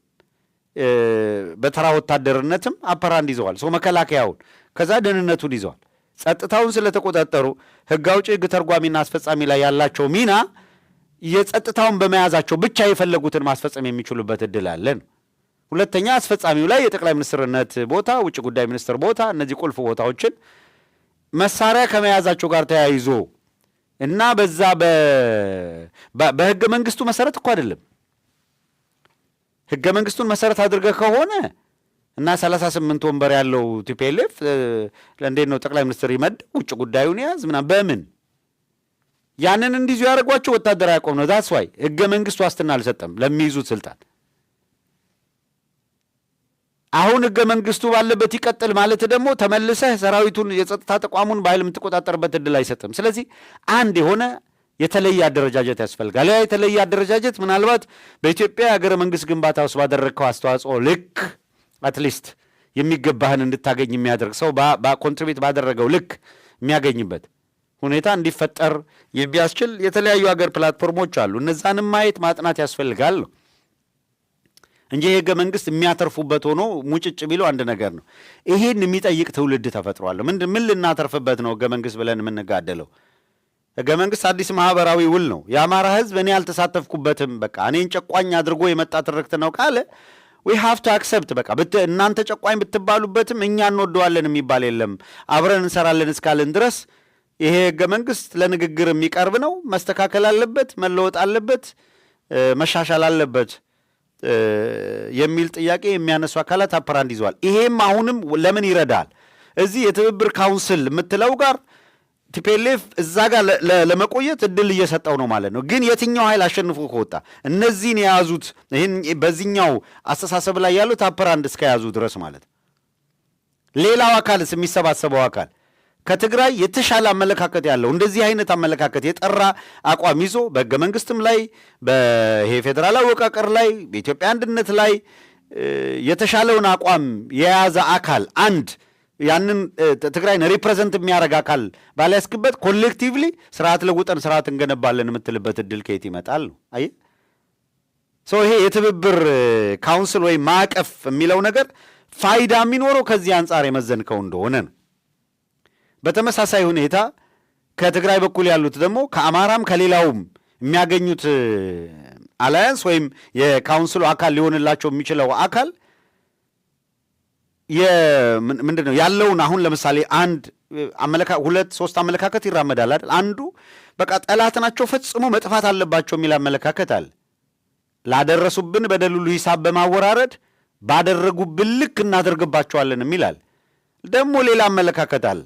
S1: በተራ ወታደርነትም አፐራንድ ይዘዋል። ሰው መከላከያውን ከዛ ደህንነቱን ይዘዋል። ጸጥታውን ስለተቆጣጠሩ ህግ አውጪ፣ ህግ ተርጓሚና አስፈጻሚ ላይ ያላቸው ሚና የጸጥታውን በመያዛቸው ብቻ የፈለጉትን ማስፈጸም የሚችሉበት እድል አለን። ሁለተኛ አስፈጻሚው ላይ የጠቅላይ ሚኒስትርነት ቦታ፣ ውጭ ጉዳይ ሚኒስትር ቦታ፣ እነዚህ ቁልፍ ቦታዎችን መሳሪያ ከመያዛቸው ጋር ተያይዞ እና በዛ በህገ መንግስቱ መሰረት እኮ አይደለም። ህገ መንግስቱን መሰረት አድርገህ ከሆነ እና 38 ወንበር ያለው ቲፒኤልኤፍ እንዴት ነው ጠቅላይ ሚኒስትር ይመድ ውጭ ጉዳዩን ያዝ ምናምን በምን ያንን እንዲዙ ያደርጓቸው? ወታደራዊ አቋም ነው። ዛትስ ዋይ ህገ መንግስቱ ዋስትና አልሰጠም ለሚይዙት ስልጣን። አሁን ህገ መንግስቱ ባለበት ይቀጥል ማለት ደግሞ ተመልሰህ ሰራዊቱን የጸጥታ ተቋሙን በኃይል የምትቆጣጠርበት እድል አይሰጥም። ስለዚህ አንድ የሆነ የተለየ አደረጃጀት ያስፈልጋል። ያ የተለየ አደረጃጀት ምናልባት በኢትዮጵያ የሀገረ መንግስት ግንባታ ውስጥ ባደረግከው አስተዋጽኦ ልክ አትሊስት የሚገባህን እንድታገኝ የሚያደርግ ሰው ኮንትሪቢዩት ባደረገው ልክ የሚያገኝበት ሁኔታ እንዲፈጠር የሚያስችል የተለያዩ ሀገር ፕላትፎርሞች አሉ። እነዛንም ማየት ማጥናት ያስፈልጋል ነው እንጂ ህገ መንግስት የሚያተርፉበት ሆኖ ሙጭጭ ቢለው አንድ ነገር ነው። ይሄን የሚጠይቅ ትውልድ ተፈጥሯል። ምን ልናተርፍበት ነው ህገ መንግስት ብለን የምንጋደለው? ህገ መንግስት አዲስ ማህበራዊ ውል ነው። የአማራ ህዝብ እኔ አልተሳተፍኩበትም፣ በቃ እኔን ጨቋኝ አድርጎ የመጣ ትርክት ነው ካለ ዊ ሃቭ ቱ አክሰፕት። በቃ እናንተ ጨቋኝ ብትባሉበትም እኛ እንወደዋለን የሚባል የለም። አብረን እንሰራለን እስካለን ድረስ ይሄ ህገ መንግስት ለንግግር የሚቀርብ ነው። መስተካከል አለበት፣ መለወጥ አለበት፣ መሻሻል አለበት የሚል ጥያቄ የሚያነሱ አካላት አፐራንድ ይዘዋል። ይሄም አሁንም ለምን ይረዳል? እዚህ የትብብር ካውንስል የምትለው ጋር ቲፒኤልኤፍ እዛ ጋር ለመቆየት እድል እየሰጠው ነው ማለት ነው። ግን የትኛው ኃይል አሸንፎ ከወጣ እነዚህን የያዙት ይህን በዚህኛው አስተሳሰብ ላይ ያሉት አፐራንድ እስከያዙ ድረስ ማለት ሌላው አካልስ የሚሰባሰበው አካል ከትግራይ የተሻለ አመለካከት ያለው እንደዚህ አይነት አመለካከት የጠራ አቋም ይዞ በህገ መንግስትም ላይ በይሄ ፌዴራል አወቃቀር ላይ በኢትዮጵያ አንድነት ላይ የተሻለውን አቋም የያዘ አካል አንድ ያንን ትግራይን ሪፕሬዘንት የሚያደርግ አካል ባላያስክበት ኮሌክቲቭሊ ስርዓት ለውጠን ስርዓት እንገነባለን የምትልበት እድል ከየት ይመጣል ነው? አይ ሰው ይሄ የትብብር ካውንስል ወይም ማዕቀፍ የሚለው ነገር ፋይዳ የሚኖረው ከዚህ አንጻር የመዘንከው እንደሆነ ነው። በተመሳሳይ ሁኔታ ከትግራይ በኩል ያሉት ደግሞ ከአማራም ከሌላውም የሚያገኙት አላያንስ ወይም የካውንስሉ አካል ሊሆንላቸው የሚችለው አካል ምንድን ነው ያለውን አሁን ለምሳሌ አንድ ሁለት ሶስት አመለካከት ይራመዳል አይደል? አንዱ በቃ ጠላት ናቸው ፈጽሞ መጥፋት አለባቸው የሚል አመለካከት አለ። ላደረሱብን በደል ሁሉ ሂሳብ በማወራረድ ባደረጉብን ልክ እናደርግባቸዋለን የሚላል። ደግሞ ሌላ አመለካከት አለ።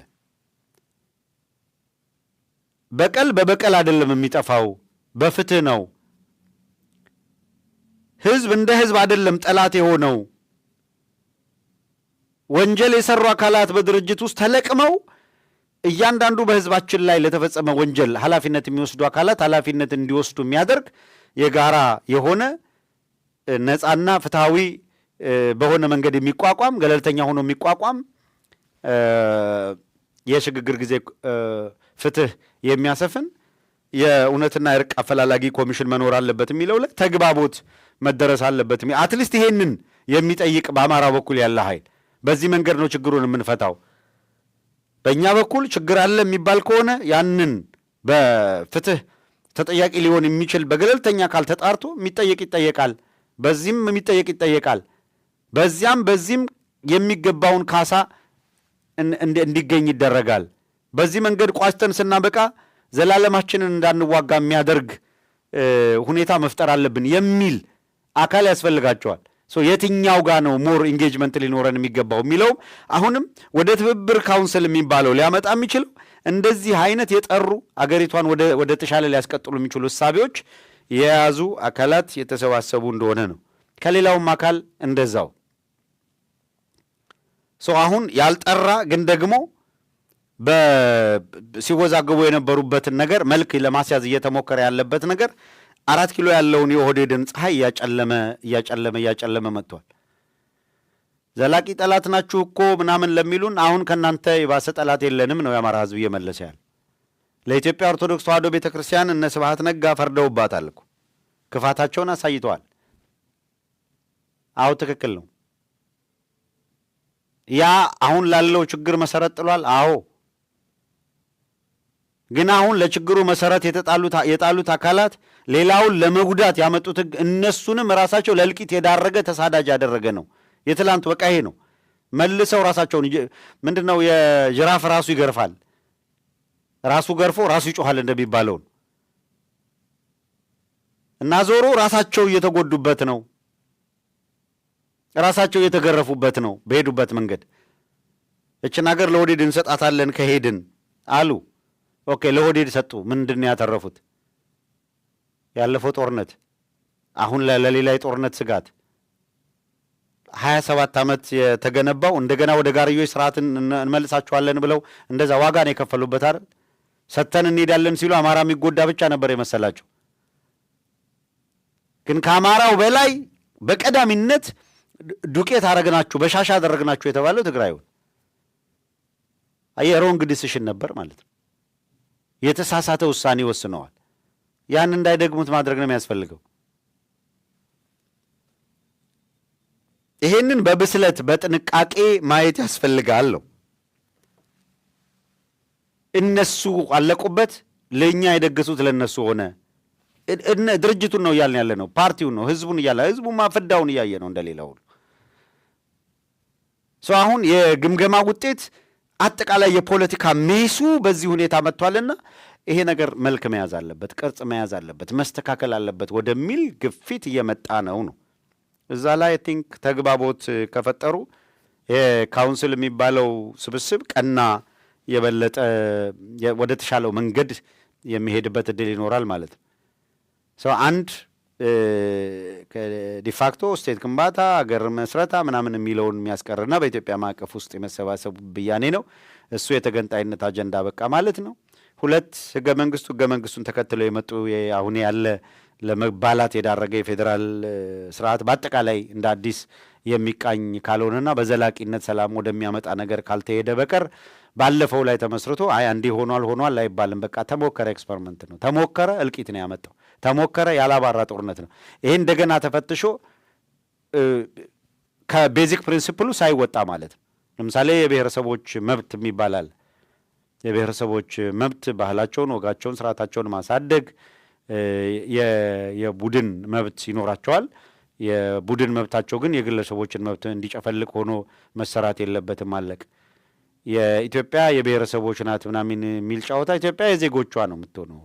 S1: በቀል በበቀል አይደለም የሚጠፋው፣ በፍትህ ነው። ህዝብ እንደ ህዝብ አይደለም ጠላት የሆነው። ወንጀል የሰሩ አካላት በድርጅት ውስጥ ተለቅመው እያንዳንዱ በህዝባችን ላይ ለተፈጸመ ወንጀል ኃላፊነት የሚወስዱ አካላት ኃላፊነት እንዲወስዱ የሚያደርግ የጋራ የሆነ ነፃና ፍትሃዊ በሆነ መንገድ የሚቋቋም ገለልተኛ ሆኖ የሚቋቋም የሽግግር ጊዜ ፍትህ የሚያሰፍን የእውነትና እርቅ አፈላላጊ ኮሚሽን መኖር አለበት የሚለው ላይ ተግባቦት መደረስ አለበት። አትሊስት ይሄንን የሚጠይቅ በአማራ በኩል ያለ ኃይል በዚህ መንገድ ነው ችግሩን የምንፈታው። በእኛ በኩል ችግር አለ የሚባል ከሆነ ያንን በፍትህ ተጠያቂ ሊሆን የሚችል በገለልተኛ አካል ተጣርቶ የሚጠየቅ ይጠየቃል። በዚህም የሚጠየቅ ይጠየቃል። በዚህም የሚገባውን ካሳ እንዲገኝ ይደረጋል። በዚህ መንገድ ቋጭተን ስናበቃ ዘላለማችንን እንዳንዋጋ የሚያደርግ ሁኔታ መፍጠር አለብን የሚል አካል ያስፈልጋቸዋል። የትኛው ጋር ነው ሞር ኢንጌጅመንት ሊኖረን የሚገባው የሚለውም አሁንም ወደ ትብብር ካውንስል የሚባለው ሊያመጣ የሚችለው እንደዚህ አይነት የጠሩ አገሪቷን ወደ ተሻለ ሊያስቀጥሉ የሚችሉ እሳቤዎች የያዙ አካላት የተሰባሰቡ እንደሆነ ነው። ከሌላውም አካል እንደዛው አሁን ያልጠራ ግን ደግሞ ሲወዛገቡ የነበሩበትን ነገር መልክ ለማስያዝ እየተሞከረ ያለበት ነገር 4 ኪሎ ያለውን የኦህዴድን ፀሐይ እያጨለመ መጥቷል። ዘላቂ ጠላት ናችሁ እኮ ምናምን ለሚሉን አሁን ከእናንተ የባሰ ጠላት የለንም ነው የአማራ ሕዝብ እየመለሰ ያለ። ለኢትዮጵያ ኦርቶዶክስ ተዋሕዶ ቤተ ክርስቲያን እነ ስብሐት ነጋ ፈርደውባታል እኮ ክፋታቸውን አሳይተዋል። አዎ ትክክል ነው። ያ አሁን ላለው ችግር መሰረት ጥሏል። አዎ ግን አሁን ለችግሩ መሰረት የጣሉት አካላት ሌላውን ለመጉዳት ያመጡት እነሱንም ራሳቸው ለእልቂት የዳረገ ተሳዳጅ ያደረገ ነው። የትላንት በቃ ይሄ ነው። መልሰው ራሳቸውን ምንድነው የጅራፍ ራሱ ይገርፋል፣ ራሱ ገርፎ ራሱ ይጮሃል እንደሚባለው እና ዞሮ ራሳቸው እየተጎዱበት ነው፣ ራሳቸው እየተገረፉበት ነው። በሄዱበት መንገድ እችን ሀገር ለኦህዴድ እንሰጣታለን ከሄድን አሉ። ኦኬ ለኦህዴድ ሰጡ። ምንድን ነው ያተረፉት? ያለፈው ጦርነት፣ አሁን ለሌላ የጦርነት ስጋት 27 ዓመት የተገነባው እንደገና ወደ ጋርዮሽ ስርዓትን እንመልሳቸዋለን ብለው እንደዛ ዋጋ ነው የከፈሉበት አይደል? ሰተን እንሄዳለን ሲሉ አማራ የሚጎዳ ብቻ ነበር የመሰላቸው። ግን ከአማራው በላይ በቀዳሚነት ዱቄት አረግናችሁ በሻሻ አደረግናችሁ የተባለው ትግራዩን ሮንግ ዲሲሽን ነበር ማለት ነው። የተሳሳተ ውሳኔ ወስነዋል። ያን እንዳይደግሙት ማድረግ ነው የሚያስፈልገው። ይሄንን በብስለት በጥንቃቄ ማየት ያስፈልጋል ነው። እነሱ አለቁበት፣ ለኛ የደገሱት ለነሱ ሆነ። ድርጅቱን ነው እያልን ያለ ነው፣ ፓርቲውን ነው፣ ህዝቡን እያለ ህዝቡማ ፍዳውን እያየ ነው እንደሌላው ሁሉ። አሁን የግምገማ ውጤት አጠቃላይ የፖለቲካ ሜሱ በዚህ ሁኔታ መጥቷልና ይሄ ነገር መልክ መያዝ አለበት፣ ቅርጽ መያዝ አለበት፣ መስተካከል አለበት ወደሚል ግፊት እየመጣ ነው። እዛ ላይ አይ ቲንክ ተግባቦት ከፈጠሩ የካውንስል የሚባለው ስብስብ ቀና የበለጠ ወደ ተሻለው መንገድ የሚሄድበት እድል ይኖራል ማለት ነው። አንድ ዲፋክቶ ስቴት ግንባታ አገር መስረታ ምናምን የሚለውን የሚያስቀርና በኢትዮጵያ ማዕቀፍ ውስጥ የመሰባሰቡ ብያኔ ነው። እሱ የተገንጣይነት አጀንዳ በቃ ማለት ነው። 2 ህገ መንግስቱን ተከትለው የመጡ አሁን ያለ ለመባላት የዳረገ የፌዴራል ስርዓት በአጠቃላይ እንደ አዲስ የሚቃኝ ካልሆነና በዘላቂነት ሰላም ወደሚያመጣ ነገር ካልተሄደ በቀር ባለፈው ላይ ተመስርቶ እንዲህ ሆኗል አይባልም። በቃ ተሞከረ፣ ኤክስፐሪመንት ነው። ተሞከረ፣ እልቂት ነው ያመጣው። ተሞከረ፣ ያላባራ ጦርነት ነው። ይሄ እንደገና ተፈትሾ ከቤዚክ ፕሪንሲፕሉ ሳይወጣ ማለት ነው። ለምሳሌ የብሔረሰቦች መብት የሚባላል። የብሔረሰቦች መብት ባህላቸውን፣ ወጋቸውን፣ ስርዓታቸውን ማሳደግ፣ የቡድን መብት ይኖራቸዋል። የቡድን መብታቸው ግን የግለሰቦችን መብት እንዲጨፈልቅ ሆኖ መሰራት የለበትም። አለቅ የኢትዮጵያ የብሔረሰቦች ናት ምናምን የሚል ጨዋታ ኢትዮጵያ የዜጎቿ ነው የምትሆነው።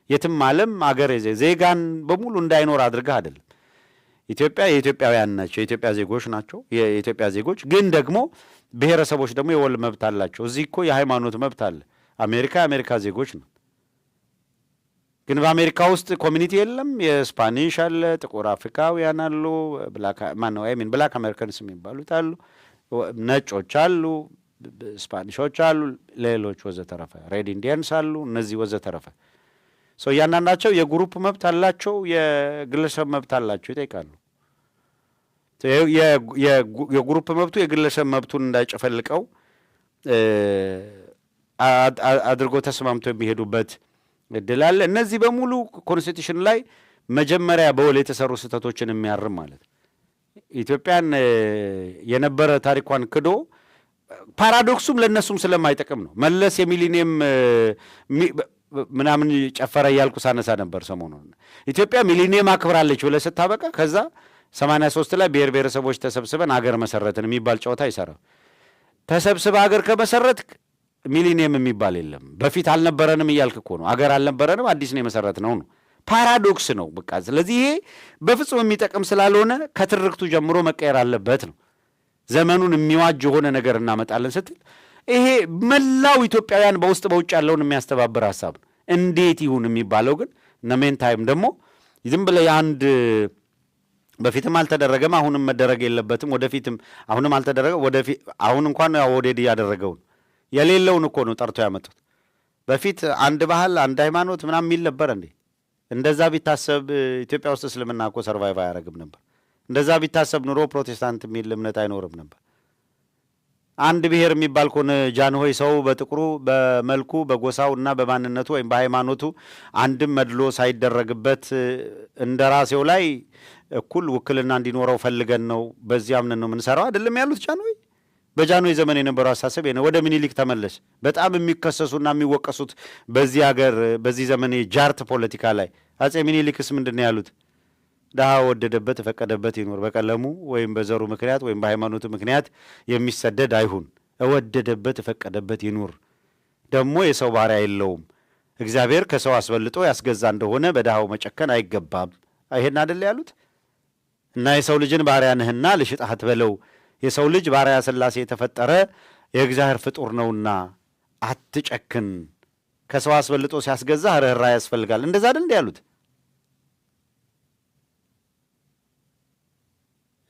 S1: የትም ዓለም አገር ዜጋን በሙሉ እንዳይኖር አድርገህ አይደለም። ኢትዮጵያ የኢትዮጵያውያን ናቸው፣ የኢትዮጵያ ዜጎች ናቸው። የኢትዮጵያ ዜጎች ግን ደግሞ ብሔረሰቦች ደግሞ የወል መብት አላቸው። እዚህ እኮ የሃይማኖት መብት አለ። አሜሪካ የአሜሪካ ዜጎች ነው። ግን በአሜሪካ ውስጥ ኮሚኒቲ የለም። የስፓኒሽ አለ፣ ጥቁር አፍሪካውያን አሉ፣ ብላክ አሜሪካንስ የሚባሉት አሉ፣ ነጮች አሉ፣ ስፓኒሾች አሉ፣ ሌሎች ወዘተረፈ፣ ሬድ ኢንዲያንስ አሉ፣ እነዚህ ወዘተረፈ። እያንዳንዳቸው የግሩፕ መብት አላቸው፣ የግለሰብ መብት አላቸው፣ ይጠይቃሉ። የግሩፕ መብቱ የግለሰብ መብቱን እንዳይጨፈልቀው አድርጎ ተስማምቶ የሚሄዱበት እድል አለ። እነዚህ በሙሉ ኮንስቲቱሽን ላይ መጀመሪያ በውል የተሰሩ ስህተቶችን የሚያርም ማለት ኢትዮጵያን የነበረ ታሪኳን ክዶ ፓራዶክሱም ለእነሱም ስለማይጠቅም ነው። መለስ የሚሊኒየም ምናምን ጨፈረ እያልኩ ሳነሳ ነበር ሰሞኑን። ኢትዮጵያ ሚሊኒየም አክብራለች ብለህ ስታበቃ ከዛ 83 ላይ ብሔር ብሔረሰቦች ተሰብስበን አገር መሰረትን የሚባል ጨዋታ ይሰራል። ተሰብስበ አገር ከመሰረት ሚሊኒየም የሚባል የለም። በፊት አልነበረንም እያልክ እኮ ነው። አገር አልነበረንም አዲስ ነው የመሰረትነው ነው። ፓራዶክስ ነው በቃ። ስለዚህ ይሄ በፍጹም የሚጠቅም ስላልሆነ ከትርክቱ ጀምሮ መቀየር አለበት ነው። ዘመኑን የሚዋጅ የሆነ ነገር እናመጣለን ስትል ይሄ መላው ኢትዮጵያውያን በውስጥ በውጭ ያለውን የሚያስተባብር ሀሳብ ነው። እንዴት ይሁን የሚባለው ግን ነሜን ታይም ደግሞ ዝም ብለህ የአንድ በፊትም አልተደረገም አሁንም መደረግ የለበትም ወደፊትም አሁንም አልተደረገ ወደፊት አሁን እንኳን ወዴድ ያደረገው የሌለውን እኮ ነው ጠርቶ ያመጡት። በፊት አንድ ባህል አንድ ሃይማኖት ምናምን የሚል ነበር እንዴ? እንደዛ ቢታሰብ ኢትዮጵያ ውስጥ እስልምና እኮ ሰርቫይቭ አያደርግም ነበር። እንደዛ ቢታሰብ ኑሮ ፕሮቴስታንት የሚል እምነት አይኖርም ነበር። አንድ ብሔር የሚባል ከሆነ ጃንሆይ ሰው በጥቁሩ በመልኩ በጎሳው እና በማንነቱ ወይም በሃይማኖቱ አንድም መድሎ ሳይደረግበት እንደራሴው ላይ እኩል ውክልና እንዲኖረው ፈልገን ነው በዚህ አምነን ነው የምንሰራው አይደለም ያሉት ጃንሆይ። በጃንሆይ ዘመን የነበረው አሳሰብ ነው። ወደ ምኒልክ ተመለስ። በጣም የሚከሰሱና የሚወቀሱት በዚህ ሀገር በዚህ ዘመን ጃርት ፖለቲካ ላይ አጼ ምኒልክስ ምንድን ነው ያሉት? ድሀ ወደደበት ፈቀደበት ይኖር፣ በቀለሙ ወይም በዘሩ ምክንያት ወይም በሃይማኖቱ ምክንያት የሚሰደድ አይሁን፣ እወደደበት ፈቀደበት ይኑር። ደግሞ የሰው ባሪያ የለውም፣ እግዚአብሔር ከሰው አስበልጦ ያስገዛ እንደሆነ በድሃው መጨከን አይገባም። ይሄን አይደል ያሉት? እና የሰው ልጅን ባሪያ ነህና ልሽጥህ አትበለው፣ የሰው ልጅ ባሪያ ሥላሴ የተፈጠረ የእግዚአብሔር ፍጡር ነውና አትጨክን፣ ከሰው አስበልጦ ሲያስገዛ ርኅራኄ ያስፈልጋል። እንደዛ አይደል እንዴ ያሉት?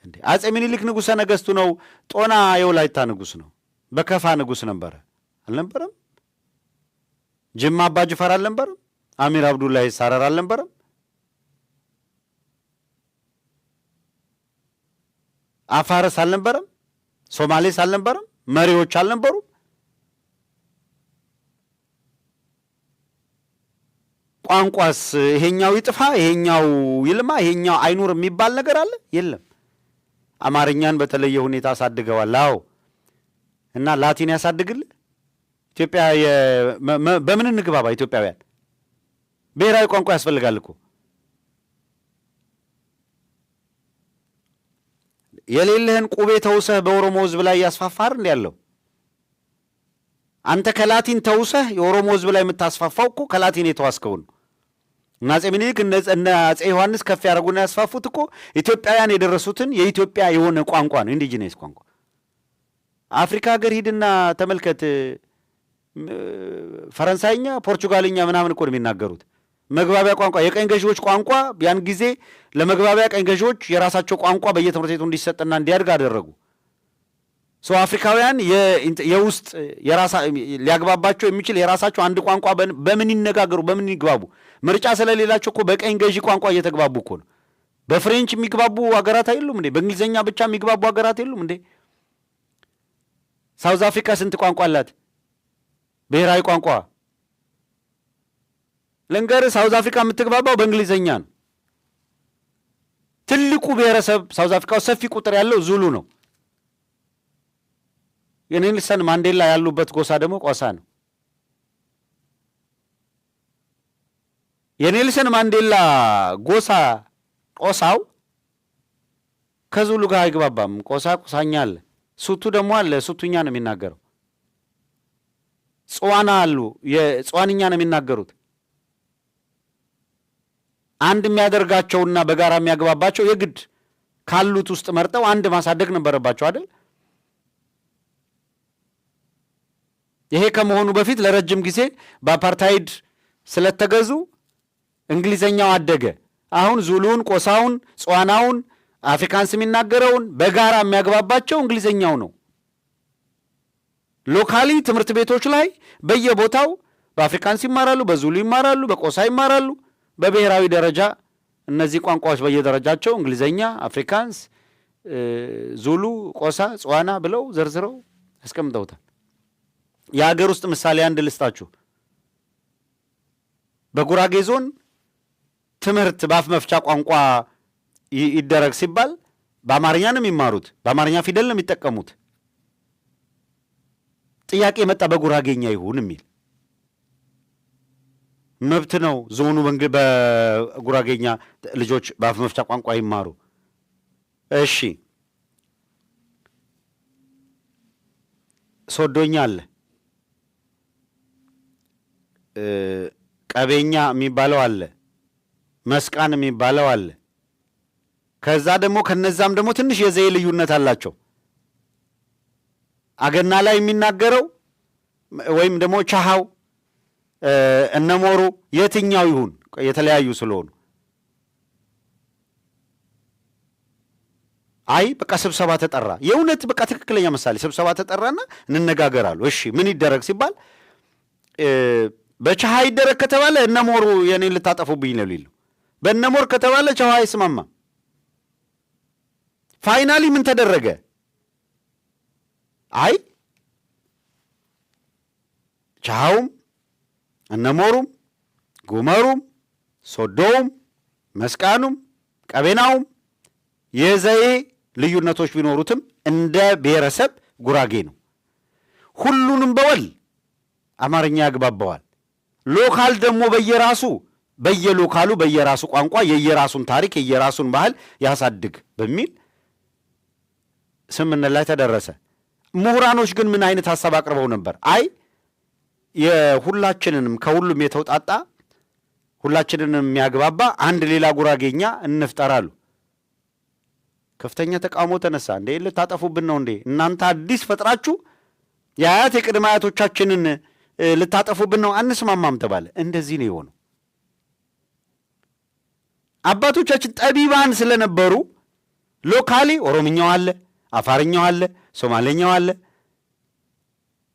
S1: እንዴ አጼ ምኒልክ ንጉሠ ነገሥቱ ነው። ጦና የወላይታ ንጉሥ ነው። በከፋ ንጉሥ ነበረ አልነበረም? ጅማ አባ ጅፋር አልነበረም? አሚር አብዱላሂ ሳረር አልነበረም? አፋርስ አልነበረም? ሶማሌስ አልነበረም? መሪዎች አልነበሩም? ቋንቋስ ይሄኛው ይጥፋ ይሄኛው ይልማ ይሄኛው አይኑር የሚባል ነገር አለ? የለም። አማርኛን በተለየ ሁኔታ አሳድገዋል። አዎ። እና ላቲን ያሳድግልህ። ኢትዮጵያ በምን እንግባባ? ኢትዮጵያውያን ብሔራዊ ቋንቋ ያስፈልጋል እኮ። የሌለህን ቁቤ ተውሰህ በኦሮሞ ሕዝብ ላይ ያስፋፋር እንዲ ያለው አንተ ከላቲን ተውሰህ የኦሮሞ ሕዝብ ላይ የምታስፋፋው እኮ ከላቲን የተዋስከውን ነው። እና አጼ ምኒልክ እነ አጼ ዮሐንስ ከፍ ያደረጉና ያስፋፉት እኮ ኢትዮጵያውያን የደረሱትን የኢትዮጵያ የሆነ ቋንቋ ነው፣ ኢንዲጂነስ ቋንቋ። አፍሪካ ሀገር ሂድና ተመልከት፣ ፈረንሳይኛ፣ ፖርቹጋልኛ ምናምን እኮ ነው የሚናገሩት። መግባቢያ ቋንቋ፣ የቀኝ ገዢዎች ቋንቋ። ያን ጊዜ ለመግባቢያ ቀኝ ገዢዎች የራሳቸው ቋንቋ በየትምህርት ቤቱ እንዲሰጥና እንዲያድግ አደረጉ። ሰው አፍሪካውያን የውስጥ ሊያግባባቸው የሚችል የራሳቸው አንድ ቋንቋ በምን ይነጋገሩ፣ በምን ይግባቡ? ምርጫ ስለሌላቸው እኮ በቀኝ ገዢ ቋንቋ እየተግባቡ እኮ ነው። በፍሬንች የሚግባቡ ሀገራት አይሉም እንዴ? በእንግሊዝኛ ብቻ የሚግባቡ ሀገራት የሉም እንዴ? ሳውዝ አፍሪካ ስንት ቋንቋ አላት? ብሔራዊ ቋንቋ ልንገርህ፣ ሳውዝ አፍሪካ የምትግባባው በእንግሊዝኛ ነው። ትልቁ ብሔረሰብ ሳውዝ አፍሪካ ውስጥ ሰፊ ቁጥር ያለው ዙሉ ነው። የኔልሰን ማንዴላ ያሉበት ጎሳ ደግሞ ቆሳ ነው። የኔልሰን ማንዴላ ጎሳ ቆሳው ከዙሉ ጋር አይግባባም። ቆሳ ቁሳኛ አለ፣ ሱቱ ደግሞ አለ። ሱቱኛ ነው የሚናገረው። ጽዋና አሉ፣ የጽዋንኛ ነው የሚናገሩት። አንድ የሚያደርጋቸውና በጋራ የሚያግባባቸው የግድ ካሉት ውስጥ መርጠው አንድ ማሳደግ ነበረባቸው አይደል? ይሄ ከመሆኑ በፊት ለረጅም ጊዜ በአፓርታይድ ስለተገዙ እንግሊዘኛው አደገ። አሁን ዙሉን፣ ቆሳውን፣ ጽዋናውን፣ አፍሪካንስ የሚናገረውን በጋራ የሚያግባባቸው እንግሊዘኛው ነው። ሎካሊ ትምህርት ቤቶች ላይ በየቦታው በአፍሪካንስ ይማራሉ፣ በዙሉ ይማራሉ፣ በቆሳ ይማራሉ። በብሔራዊ ደረጃ እነዚህ ቋንቋዎች በየደረጃቸው እንግሊዘኛ፣ አፍሪካንስ፣ ዙሉ፣ ቆሳ፣ ጽዋና ብለው ዘርዝረው ያስቀምጠውታል። የሀገር ውስጥ ምሳሌ አንድ ልስጣችሁ። በጉራጌ ዞን ትምህርት በአፍ መፍቻ ቋንቋ ይደረግ ሲባል በአማርኛ ነው የሚማሩት፣ በአማርኛ ፊደል ነው የሚጠቀሙት። ጥያቄ መጣ በጉራጌኛ ይሁን የሚል መብት ነው። ዞኑ በጉራጌኛ ልጆች በአፍ መፍቻ ቋንቋ ይማሩ። እሺ ሶዶኛ አለ፣ ቀቤኛ የሚባለው አለ፣ መስቃን የሚባለው አለ። ከዛ ደግሞ ከነዛም ደግሞ ትንሽ የዘዬ ልዩነት አላቸው። አገና ላይ የሚናገረው ወይም ደግሞ ቻሃው እነሞሩ የትኛው ይሁን የተለያዩ ስለሆኑ አይ በቃ ስብሰባ ተጠራ። የእውነት በቃ ትክክለኛ ምሳሌ ስብሰባ ተጠራና እንነጋገራሉ። እሺ ምን ይደረግ ሲባል በቻሃ ይደረግ ከተባለ እነሞሩ የኔን ልታጠፉብኝ ነው ሊሉ፣ በእነሞር ከተባለ ቻሃ አይስማማም። ፋይናሊ ምን ተደረገ? አይ ቻሃውም እነሞሩም ጉመሩም ሶዶውም መስቃኑም ቀቤናውም የዘዬ ልዩነቶች ቢኖሩትም እንደ ብሔረሰብ ጉራጌ ነው። ሁሉንም በወል አማርኛ ያግባባዋል። ሎካል ደግሞ በየራሱ በየሎካሉ በየራሱ ቋንቋ የየራሱን ታሪክ የየራሱን ባህል ያሳድግ በሚል ስምምነት ላይ ተደረሰ። ምሁራኖች ግን ምን አይነት ሐሳብ አቅርበው ነበር? አይ የሁላችንንም ከሁሉም የተውጣጣ ሁላችንንም የሚያግባባ አንድ ሌላ ጉራጌኛ እንፍጠራሉ። ከፍተኛ ተቃውሞ ተነሳ። እንዴ ልታጠፉብን ነው እንዴ? እናንተ አዲስ ፈጥራችሁ የአያት የቅድመ አያቶቻችንን ልታጠፉብን ነው? አንስማማም ተባለ። እንደዚህ ነው የሆነው። አባቶቻችን ጠቢባን ስለነበሩ ሎካሊ ኦሮምኛው አለ፣ አፋርኛው አለ፣ ሶማሌኛው አለ።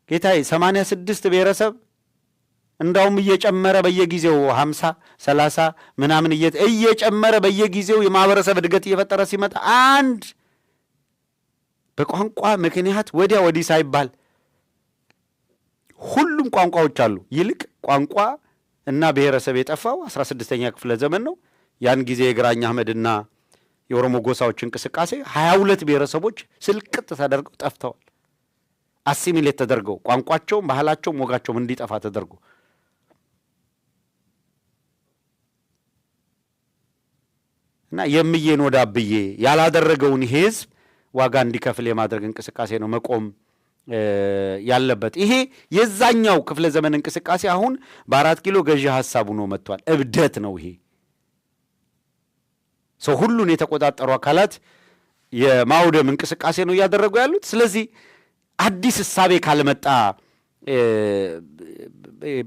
S1: ጌታዬ 86 ብሔረሰብ እንዳውም እየጨመረ በየጊዜው 50 30 ምናምን እየጨመረ በየጊዜው የማህበረሰብ እድገት እየፈጠረ ሲመጣ አንድ በቋንቋ ምክንያት ወዲያ ወዲህ ሳይባል ሁሉም ቋንቋዎች አሉ። ይልቅ ቋንቋ እና ብሔረሰብ የጠፋው 16ኛ ክፍለ ዘመን ነው። ያን ጊዜ የግራኝ አህመድና የኦሮሞ ጎሳዎች እንቅስቃሴ 22 ብሔረሰቦች ስልቅጥ ተደርገው ጠፍተዋል። አሲሚሌት ተደርገው ቋንቋቸውም ባህላቸውም ወጋቸውም እንዲጠፋ ተደርጎ እና የምዬን ወደ አብዬ ያላደረገውን ይሄ ህዝብ ዋጋ እንዲከፍል የማድረግ እንቅስቃሴ ነው መቆም ያለበት። ይሄ የዛኛው ክፍለ ዘመን እንቅስቃሴ አሁን በ4 ኪሎ ገዢ ሐሳቡ ነው መጥቷል። እብደት ነው ይሄ። ሰው ሁሉን የተቆጣጠሩ አካላት የማውደም እንቅስቃሴ ነው እያደረጉ ያሉት። ስለዚህ አዲስ እሳቤ ካልመጣ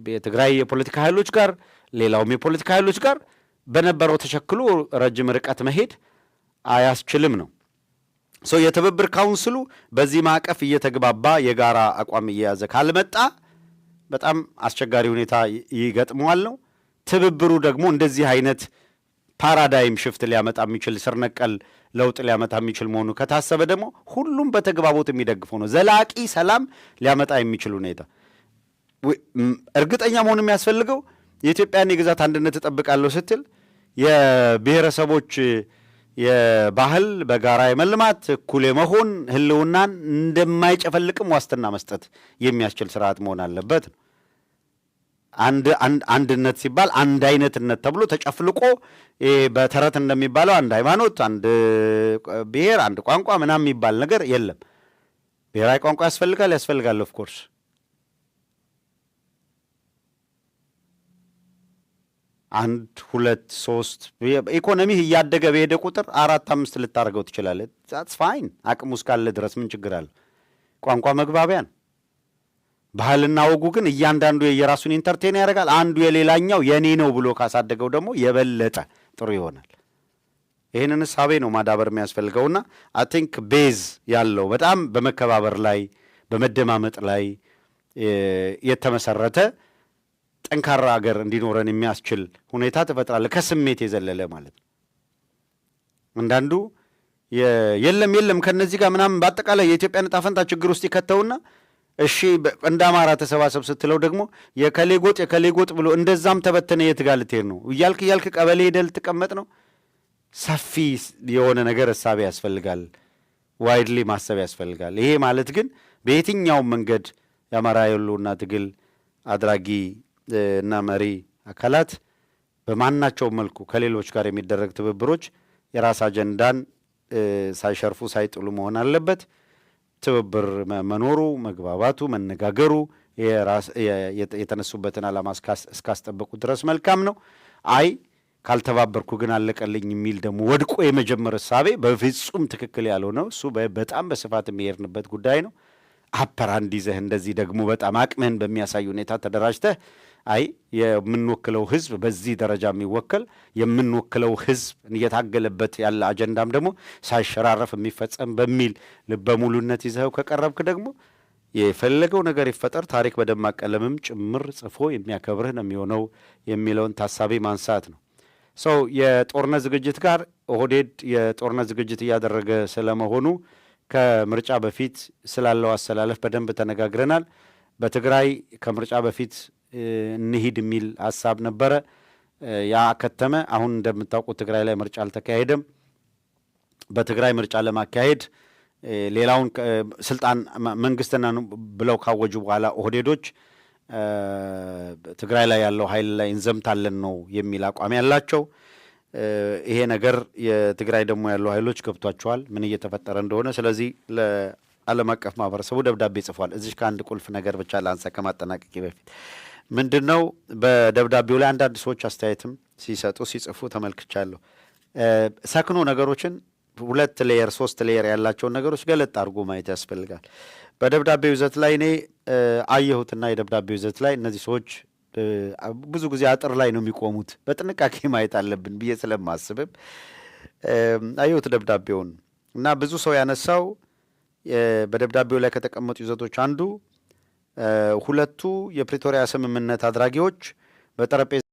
S1: የትግራይ የፖለቲካ ኃይሎች ጋር ሌላውም የፖለቲካ ኃይሎች ጋር በነበረው ተሸክሎ ረጅም ርቀት መሄድ አያስችልም ነው። የትብብር ካውንስሉ በዚህ ማዕቀፍ እየተግባባ የጋራ አቋም እየያዘ ካልመጣ በጣም አስቸጋሪ ሁኔታ ይገጥመዋል ነው። ትብብሩ ደግሞ እንደዚህ አይነት ፓራዳይም ሽፍት ሊያመጣ የሚችል ስር ነቀል ለውጥ ሊያመጣ የሚችል መሆኑ ከታሰበ ደግሞ ሁሉም በተግባቦት የሚደግፈው ነው ዘላቂ ሰላም ሊያመጣ የሚችል ሁኔታ። እርግጠኛ መሆን የሚያስፈልገው የኢትዮጵያን የግዛት አንድነት እጠብቃለሁ ስትል የብሔረሰቦች የባህል በጋራ የመልማት እኩል የመሆን ህልውናን እንደማይጨፈልቅም ዋስትና መስጠት የሚያስችል ስርዓት መሆን አለበት ነው። አንድነት ሲባል አንድ አይነትነት ተብሎ ተጨፍልቆ በተረት እንደሚባለው አንድ ሃይማኖት፣ አንድ ብሔር፣ አንድ ቋንቋ ምናምን የሚባል ነገር የለም። ብሔራዊ ቋንቋ ያስፈልጋል ኦፍ ኮርስ። አንድ ሁለት ሶስት ኢኮኖሚህ እያደገ በሄደ ቁጥር 4 5 ልታደርገው ትችላለህ። ዛትስ ፋይን። አቅሙ እስካለ ድረስ ምን ችግር አለ? ቋንቋ መግባቢያ ነው። ባህልና ወጉ ግን እያንዳንዱ የየራሱን ኢንተርቴን ያደርጋል። አንዱ የሌላኛው የኔ ነው ብሎ ካሳደገው ደግሞ የበለጠ ጥሩ ይሆናል። ይህንን እሳቤ ነው ማዳበር የሚያስፈልገውና አይ ቲንክ ቤዝ ያለው በጣም በመከባበር ላይ በመደማመጥ ላይ የተመሰረተ ጠንካራ ሀገር እንዲኖረን የሚያስችል ሁኔታ ትፈጥራለህ። ከስሜት የዘለለ ማለት ነው። አንዳንዱ የለም ከነዚህ ጋር ምናምን በአጠቃላይ የኢትዮጵያ ዕጣ ፈንታ ችግር ውስጥ ይከተውና እሺ እንደ አማራ ተሰባሰብ ስትለው ደግሞ የከሌ ጎጥ ብሎ እንደዛም ተበተነ የት ጋር ልትሄድ ነው እያልክ ቀበሌ ሄደህ ልትቀመጥ ነው። ሰፊ የሆነ ነገር እሳቤ ያስፈልጋል። ዋይድሊ ማሰብ ያስፈልጋል። ይሄ ማለት ግን በየትኛውም መንገድ የአማራ የህልውና ትግል አድራጊ እና መሪ አካላት በማናቸውም መልኩ ከሌሎች ጋር የሚደረግ ትብብሮች የራስ አጀንዳን ሳይሸርፉ ሳይጥሉ መሆን አለበት። ትብብር መኖሩ፣ መግባባቱ፣ መነጋገሩ የተነሱበትን ዓላማ እስካስጠበቁ ድረስ መልካም ነው። አይ ካልተባበርኩ ግን አለቀልኝ የሚል ደግሞ ወድቆ የመጀመር እሳቤ በፍጹም ትክክል ያልሆነው እሱ በጣም በስፋት የሚሄድንበት ጉዳይ ነው። አፐራንድ ይዘህ እንደዚህ ደግሞ በጣም አቅምህን በሚያሳይ ሁኔታ ተደራጅተህ አይ የምንወክለው ህዝብ በዚህ ደረጃ የሚወከል የምንወክለው ህዝብ እየታገለበት ያለ አጀንዳም ደግሞ ሳይሸራረፍ የሚፈጸም በሚል ልበ ሙሉነት ይዘኸው ከቀረብክ ደግሞ የፈለገው ነገር ይፈጠር ታሪክ በደማቅ ቀለምም ጭምር ጽፎ የሚያከብርህ ነው የሚሆነው የሚለውን ታሳቢ ማንሳት ነው። ሰው የጦርነት ዝግጅት ጋር ኦህዴድ የጦርነት ዝግጅት እያደረገ ስለመሆኑ ከምርጫ በፊት ስላለው አሰላለፍ በደንብ ተነጋግረናል። በትግራይ ከምርጫ በፊት እንሂድ የሚል ሀሳብ ነበረ። ያ ከተመ። አሁን እንደምታውቁት ትግራይ ላይ ምርጫ አልተካሄደም። በትግራይ ምርጫ ለማካሄድ ሌላውን ስልጣን መንግስትና ብለው ካወጁ በኋላ ኦህዴዶች ትግራይ ላይ ያለው ኃይል ላይ እንዘምታለን ነው የሚል አቋም ያላቸው። ይሄ ነገር የትግራይ ደግሞ ያለው ኃይሎች ገብቷቸዋል ምን እየተፈጠረ እንደሆነ። ስለዚህ ለዓለም አቀፍ ማህበረሰቡ ደብዳቤ ጽፏል። እዚህ ከአንድ ቁልፍ ነገር ብቻ ላንሳ ከማጠናቀቂ በፊት ምንድን ነው በደብዳቤው ላይ አንዳንድ ሰዎች አስተያየትም ሲጽፉ ተመልክቻለሁ። ሰክኖ ነገሮችን 2 ሌየር 3 ሌየር ያላቸውን ነገሮች ገለጥ አድርጎ ማየት ያስፈልጋል። በደብዳቤው ይዘት ላይ እኔ አየሁትና የደብዳቤው ይዘት ላይ እነዚህ ሰዎች ብዙ ጊዜ አጥር ላይ ነው የሚቆሙት፣ በጥንቃቄ ማየት አለብን ብዬ ስለማስብም አየሁት ደብዳቤውን እና ብዙ ሰው ያነሳው በደብዳቤው ላይ ከተቀመጡ ይዘቶች አንዱ ሁለቱ የፕሪቶሪያ ስምምነት አድራጊዎች በጠረጴዛ